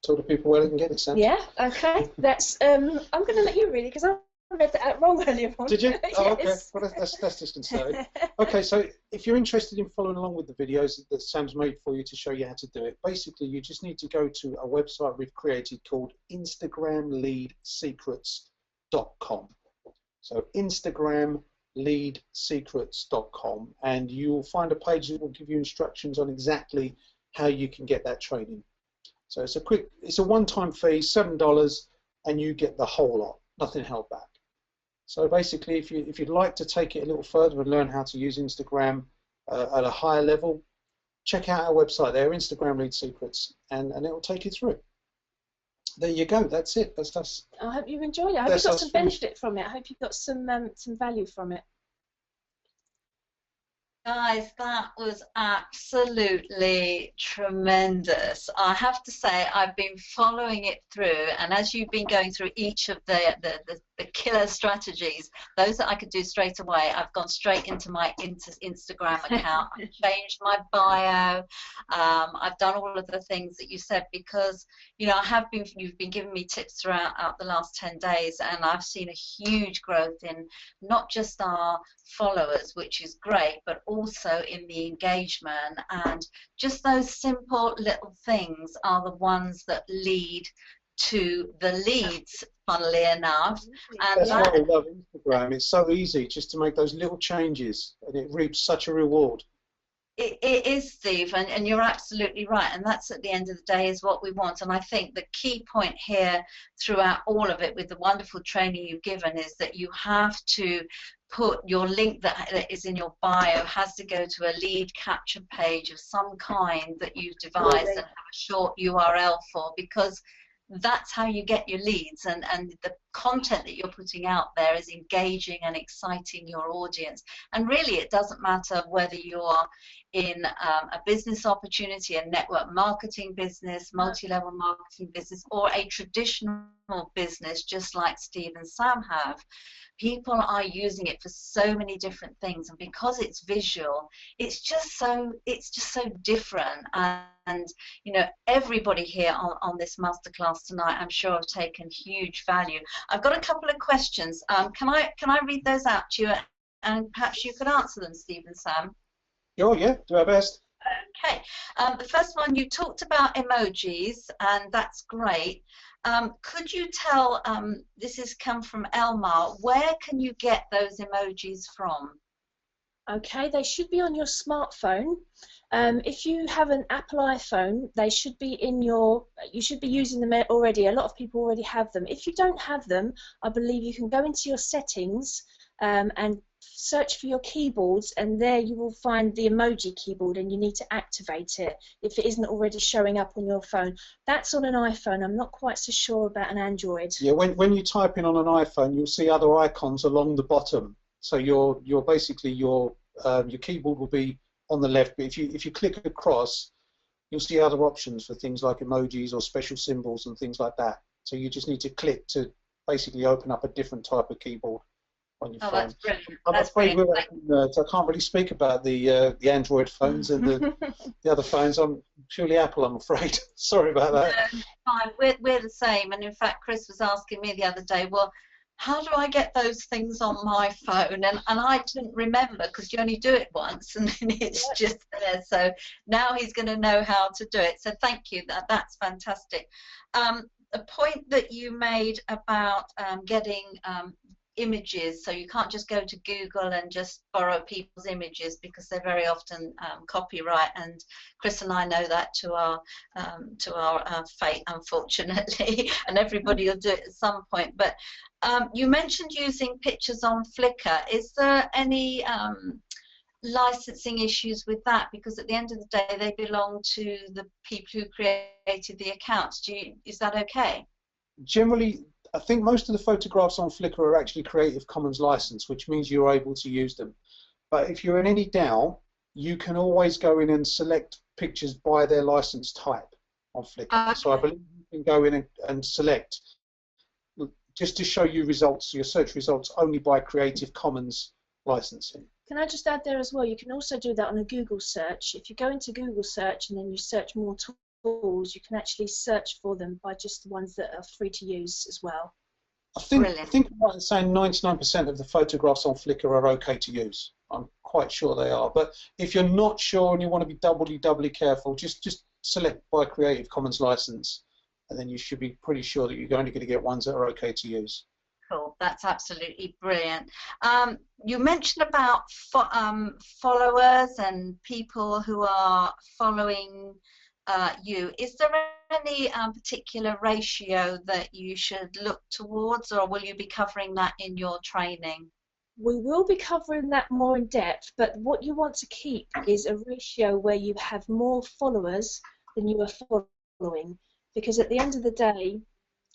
tell the people where they can get it, Sam. Yeah, okay. That's I'm going to let you read it because I read that out wrong earlier on. Did you? Yes. Oh, okay. Well, that's just concerning. Okay, so if you're interested in following along with the videos that Sam's made for you to show you how to do it, basically you just need to go to a website we've created called InstagramLeadSecrets.com. So InstagramLeadSecrets.com, and you'll find a page that will give you instructions on exactly how you can get that training. So it's a one-time fee, $7, and you get the whole lot, nothing held back. So basically, if you'd like to take it a little further and learn how to use Instagram at a higher level, check out our website there, Instagram Lead Secrets, and it will take you through. There you go. That's it. That's us. I hope you enjoyed it. I hope you got some benefit from it. I hope you got some value from it. Guys, that was absolutely tremendous. I have to say, I've been following it through, and as you've been going through each of the killer strategies, those that I could do straight away, I've gone straight into my Instagram account. I've changed my bio. I've done all of the things that you said because, you know, you've been giving me tips throughout the last 10 days, and I've seen a huge growth in not just our followers, which is great, but also in the engagement, and just those simple little things are the ones that lead to the leads, funnily enough. And That's that, why I love Instagram. It's so easy just to make those little changes, and it reaps such a reward. it is, Steve, and you're absolutely right, and that's at the end of the day is what we want. And I think the key point here throughout all of it with the wonderful training you've given is that you have to put your link that is in your bio has to go to a lead capture page of some kind that you've devised and have a short URL for, because that's how you get your leads, and the content that you're putting out there is engaging and exciting your audience. And really it doesn't matter whether you're in a business opportunity, a network marketing business, multi-level marketing business, or a traditional business just like Steve and Sam have. People are using it for so many different things, and because it's visual, it's just so different. And you know, everybody here on this masterclass tonight, I'm sure, have taken huge value. I've got a couple of questions. Can I read those out to you, and perhaps you could answer them, Steve and Sam? Oh yeah, do our best. Okay. The first one, you talked about emojis, and that's great. Could you tell, this has come from Elmar, where can you get those emojis from? Okay, they should be on your smartphone. If you have an Apple iPhone, they should be in your, you should be using them already. A lot of people already have them. If you don't have them, I believe you can go into your settings and search for your keyboards, and there you will find the emoji keyboard, and you need to activate it if it isn't already showing up on your phone. That's on an iPhone. I'm not quite so sure about an Android. Yeah, when you type in on an iPhone, you'll see other icons along the bottom. So you're basically your keyboard will be on the left, but if you click across, you'll see other options for things like emojis or special symbols and things like that. So you just need to click to basically open up a different type of keyboard on your phone. That's brilliant. I'm afraid I can't really speak about the Android phones and the other phones. I'm purely Apple, I'm afraid. Sorry about that. No, fine. We're the same, and in fact, Chris was asking me the other day, well, how do I get those things on my phone? And I didn't remember, because you only do it once and then it's just there. So now he's going to know how to do it. So thank you. That's fantastic. A point that you made about getting images, so you can't just go to Google and just borrow people's images, because they're very often copyright, and Chris and I know that to our fate, unfortunately, and everybody will do it at some point. But you mentioned using pictures on Flickr. Is there any licensing issues with that? Because at the end of the day, they belong to the people who created the accounts. Is that okay? Generally, I think most of the photographs on Flickr are actually Creative Commons license, which means you're able to use them. But if you're in any doubt, you can always go in and select pictures by their license type on Flickr. Okay. So I believe you can go in and select, just to show you results, your search results, only by Creative Commons licensing. Can I just add there as well, you can also do that on a Google search. If you go into Google search and then you search more tools, you can actually search for them by just the ones that are free to use as well. I think I'm right in saying 99% of the photographs on Flickr are okay to use. I'm quite sure they are. But if you're not sure and you want to be doubly careful, just select by Creative Commons license, and then you should be pretty sure that you're only going to get ones that are okay to use. Cool, that's absolutely brilliant. You mentioned about followers and people who are following you. Is there any particular ratio that you should look towards, or will you be covering that in your training? We will be covering that more in depth, but what you want to keep is a ratio where you have more followers than you are following, because at the end of the day,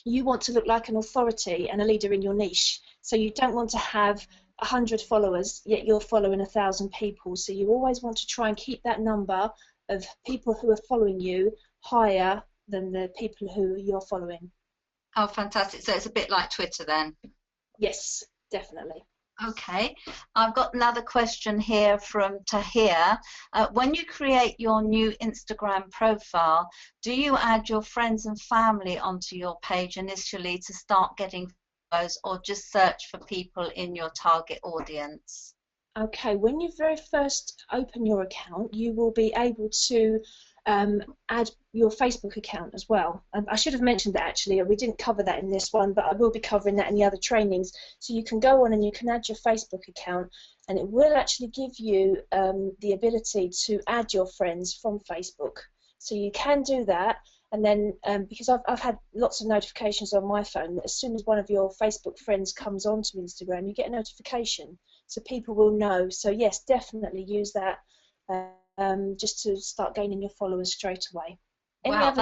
you want to look like an authority and a leader in your niche. So you don't want to have 100 followers, yet you're following 1,000 people. So you always want to try and keep that number of people who are following you higher than the people who you're following. Oh, fantastic. So it's a bit like Twitter then? Yes, definitely. Okay. I've got another question here from Tahir. When you create your new Instagram profile, do you add your friends and family onto your page initially to start getting follows, or just search for people in your target audience? Okay, when you very first open your account, you will be able to add your Facebook account as well. I should have mentioned that actually. We didn't cover that in this one, but I will be covering that in the other trainings. So you can go on and you can add your Facebook account, and it will actually give you the ability to add your friends from Facebook. So you can do that, and then because I've had lots of notifications on my phone that as soon as one of your Facebook friends comes onto Instagram, you get a notification, so people will know. So yes, definitely use that. Just to start gaining your followers straight away. Wow,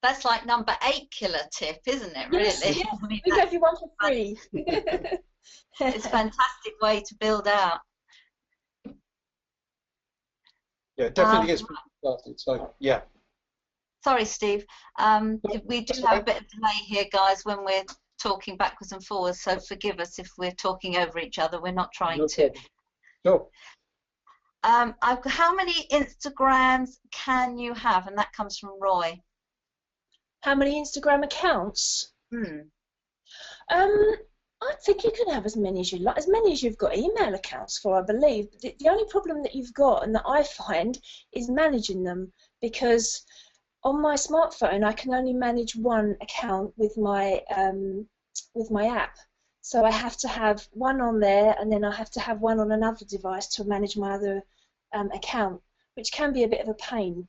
that's like number 8 killer tip, isn't it? Yes, really? yes. I mean, We gave you one for free. It's a fantastic way to build out. Yeah, it definitely gets people started. So yeah. Sorry, Steve. We do have a bit of delay here, guys, when we're talking backwards and forwards. So forgive us if we're talking over each other. We're not trying to. Sure. How many Instagrams can you have? And that comes from Roy. How many Instagram accounts? I think you can have as many as you like, as many as you've got email accounts for, I believe. The only problem that you've got, and that I find, is managing them, because on my smartphone I can only manage one account with my app. So I have to have one on there, and then I have to have one on another device to manage my other account, which can be a bit of a pain.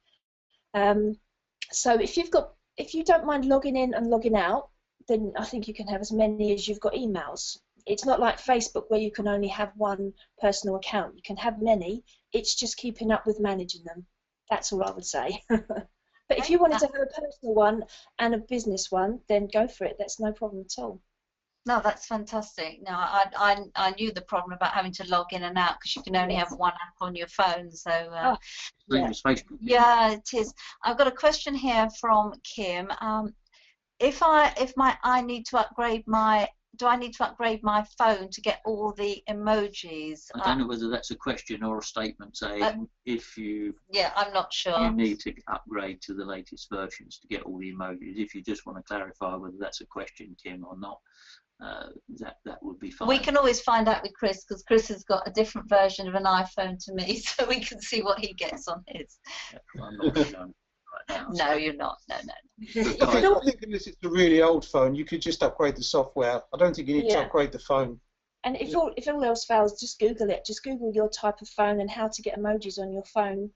So if you don't mind logging in and logging out, then I think you can have as many as you've got emails. It's not like Facebook where you can only have one personal account. You can have many. It's just keeping up with managing them. That's all I would say. But if you wanted to have a personal one and a business one, then go for it. That's no problem at all. No, that's fantastic. No, I knew the problem about having to log in and out because you can only have one app on your phone. So yeah, it is. I've got a question here from Kim. I need to upgrade my. Do I need to upgrade my phone to get all the emojis? I don't know whether that's a question or a statement saying if you. Yeah, I'm not sure. You need to upgrade to the latest versions to get all the emojis. If you just want to clarify whether that's a question, Kim, or not. That would be fine. We can always find out with Chris, because Chris has got a different version of an iPhone to me, so we can see what he gets on his. Yeah, I'm not shown right now. No, you're not. No. I don't think unless it's a really old phone, you could just upgrade the software. I don't think you need to upgrade the phone. And if all else fails, just Google it. Just Google your type of phone and how to get emojis on your phone,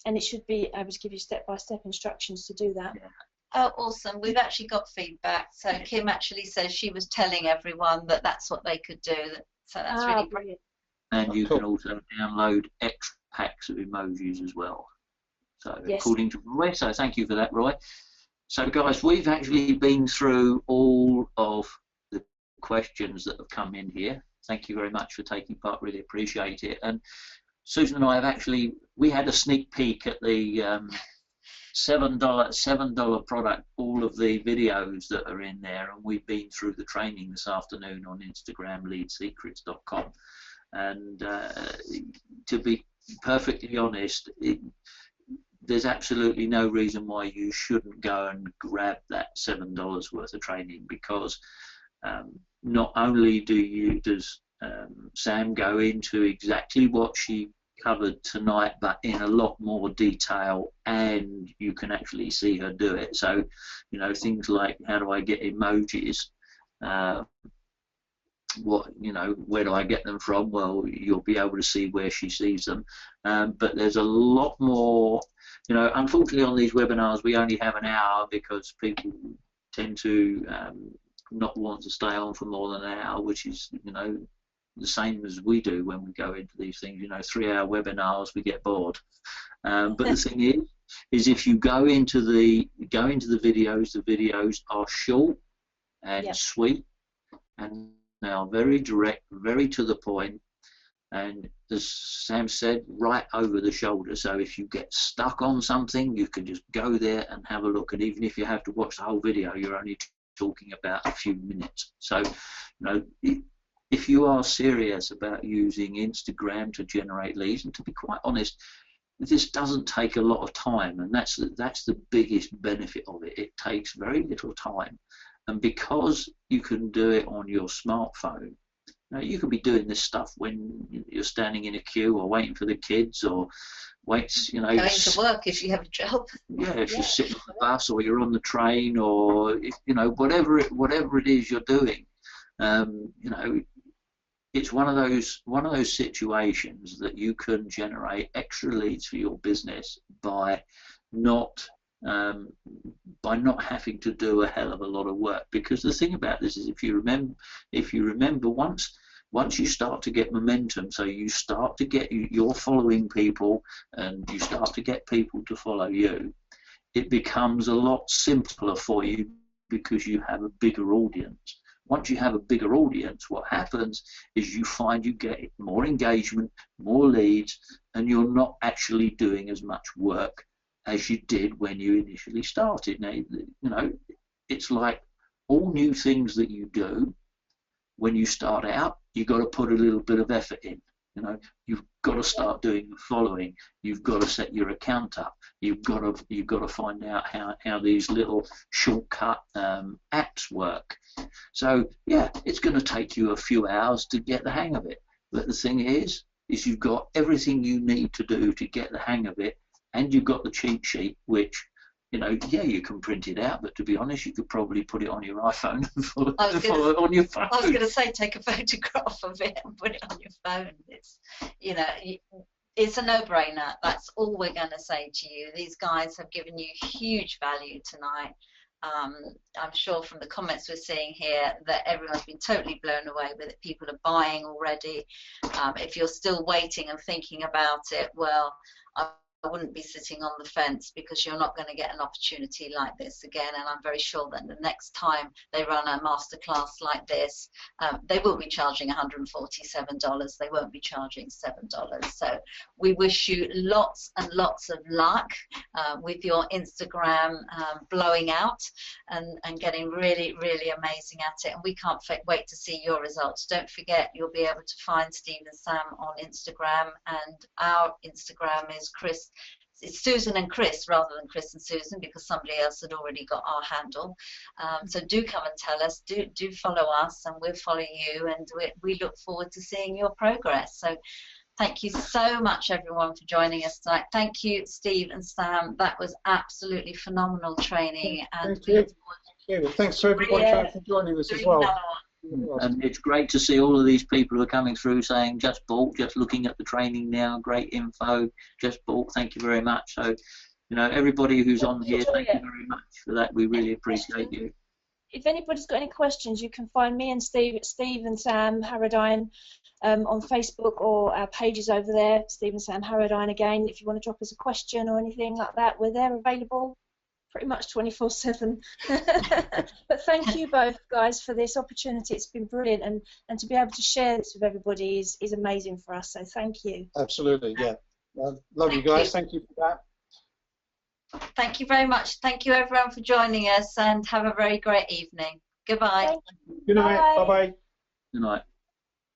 and it should be able to give you step-by-step instructions to do that. Yeah. Oh, awesome. We've actually got feedback. So Kim actually says she was telling everyone that that's what they could do. So that's really brilliant. And you can also download extra packs of emojis as well. So according to Roy, so thank you for that, Roy. So guys, we've actually been through all of the questions that have come in here. Thank you very much for taking part, really appreciate it. And Susan and I have actually, we had a sneak peek at the $7 product, all of the videos that are in there, and we've been through the training this afternoon on Instagram, leadsecrets.com. And to be perfectly honest, there's absolutely no reason why you shouldn't go and grab that $7 worth of training, because not only does Sam go into exactly what she covered tonight, but in a lot more detail, and you can actually see her do it. So, you know, things like how do I get emojis? Where do I get them from? Well, you'll be able to see where she sees them. But there's a lot more. You know, unfortunately, on these webinars, we only have an hour because people tend to not want to stay on for more than an hour, which is, you know, the same as we do when we go into these things. You know, 3-hour webinars, we get bored. But the thing is if you go into the videos are short and sweet, and they are very direct, very to the point, and as Sam said, right over the shoulder. So if you get stuck on something, you can just go there and have a look. And even if you have to watch the whole video, you're only talking about a few minutes. So, you know, if you are serious about using Instagram to generate leads, and to be quite honest, this doesn't take a lot of time, and that's the biggest benefit of it. It takes very little time, and because you can do it on your smartphone, you can be doing this stuff when you're standing in a queue or waiting for the kids or waits, you know, going to work if you have a job. yeah, if you're sitting on the bus or you're on the train, or you know, whatever it is you're doing, you know, it's one of those situations that you can generate extra leads for your business by not having to do a hell of a lot of work. Because the thing about this is, if you remember, once you start to get momentum, so you start to get, you're following people and you start to get people to follow you, it becomes a lot simpler for you because you have a bigger audience. Once you have a bigger audience, what happens is you find you get more engagement, more leads, and you're not actually doing as much work as you did when you initially started. Now, you know, it's like all new things that you do. When you start out, you've got to put a little bit of effort in. You know, you've got to start doing the following. You've got to set your account up. You've got to find out how these little shortcut apps work. So yeah, it's going to take you a few hours to get the hang of it. But the thing is you've got everything you need to do to get the hang of it, and you've got the cheat sheet, which, you know, yeah, you can print it out, but to be honest, you could probably put it on your iPhone and follow it on your phone. I was going to say, take a photograph of it and put it on your phone. It's, you know, it's a no-brainer. That's all we're going to say to you. These guys have given you huge value tonight. I'm sure from the comments we're seeing here that everyone's been totally blown away with it. People are buying already. If you're still waiting and thinking about it, well, I wouldn't be sitting on the fence, because you're not going to get an opportunity like this again. And I'm very sure that the next time they run a masterclass like this, they will be charging $147. They won't be charging $7. So we wish you lots and lots of luck with your Instagram blowing out and getting really, really amazing at it. And we can't wait to see your results. Don't forget, you'll be able to find Steve and Sam on Instagram, and our Instagram is it's Susan and Chris rather than Chris and Susan, because somebody else had already got our handle. So do come and tell us, do follow us, and we'll follow you, and we look forward to seeing your progress. So thank you so much, everyone, for joining us tonight. Thank you, Steve and Sam. That was absolutely phenomenal training. And Thank you. Thanks to everyone for joining us as well. And it's great to see all of these people who are coming through saying, just bought, just looking at the training now, great info, just bought, thank you very much. So, you know, everybody who's on here, thank you very much for that. We really appreciate you. If anybody's got any questions, you can find me and Steve and Sam Harradine on Facebook, or our pages over there, Steve and Sam Harradine again. If you want to drop us a question or anything like that, we're there, available pretty much 24/7. But thank you both, guys, for this opportunity. It's been brilliant, and to be able to share this with everybody is amazing for us. So thank you. Absolutely, yeah. Love you guys. Thank you for that. Thank you very much. Thank you, everyone, for joining us, and have a very great evening. Goodbye. Good night. Bye-bye. Good night.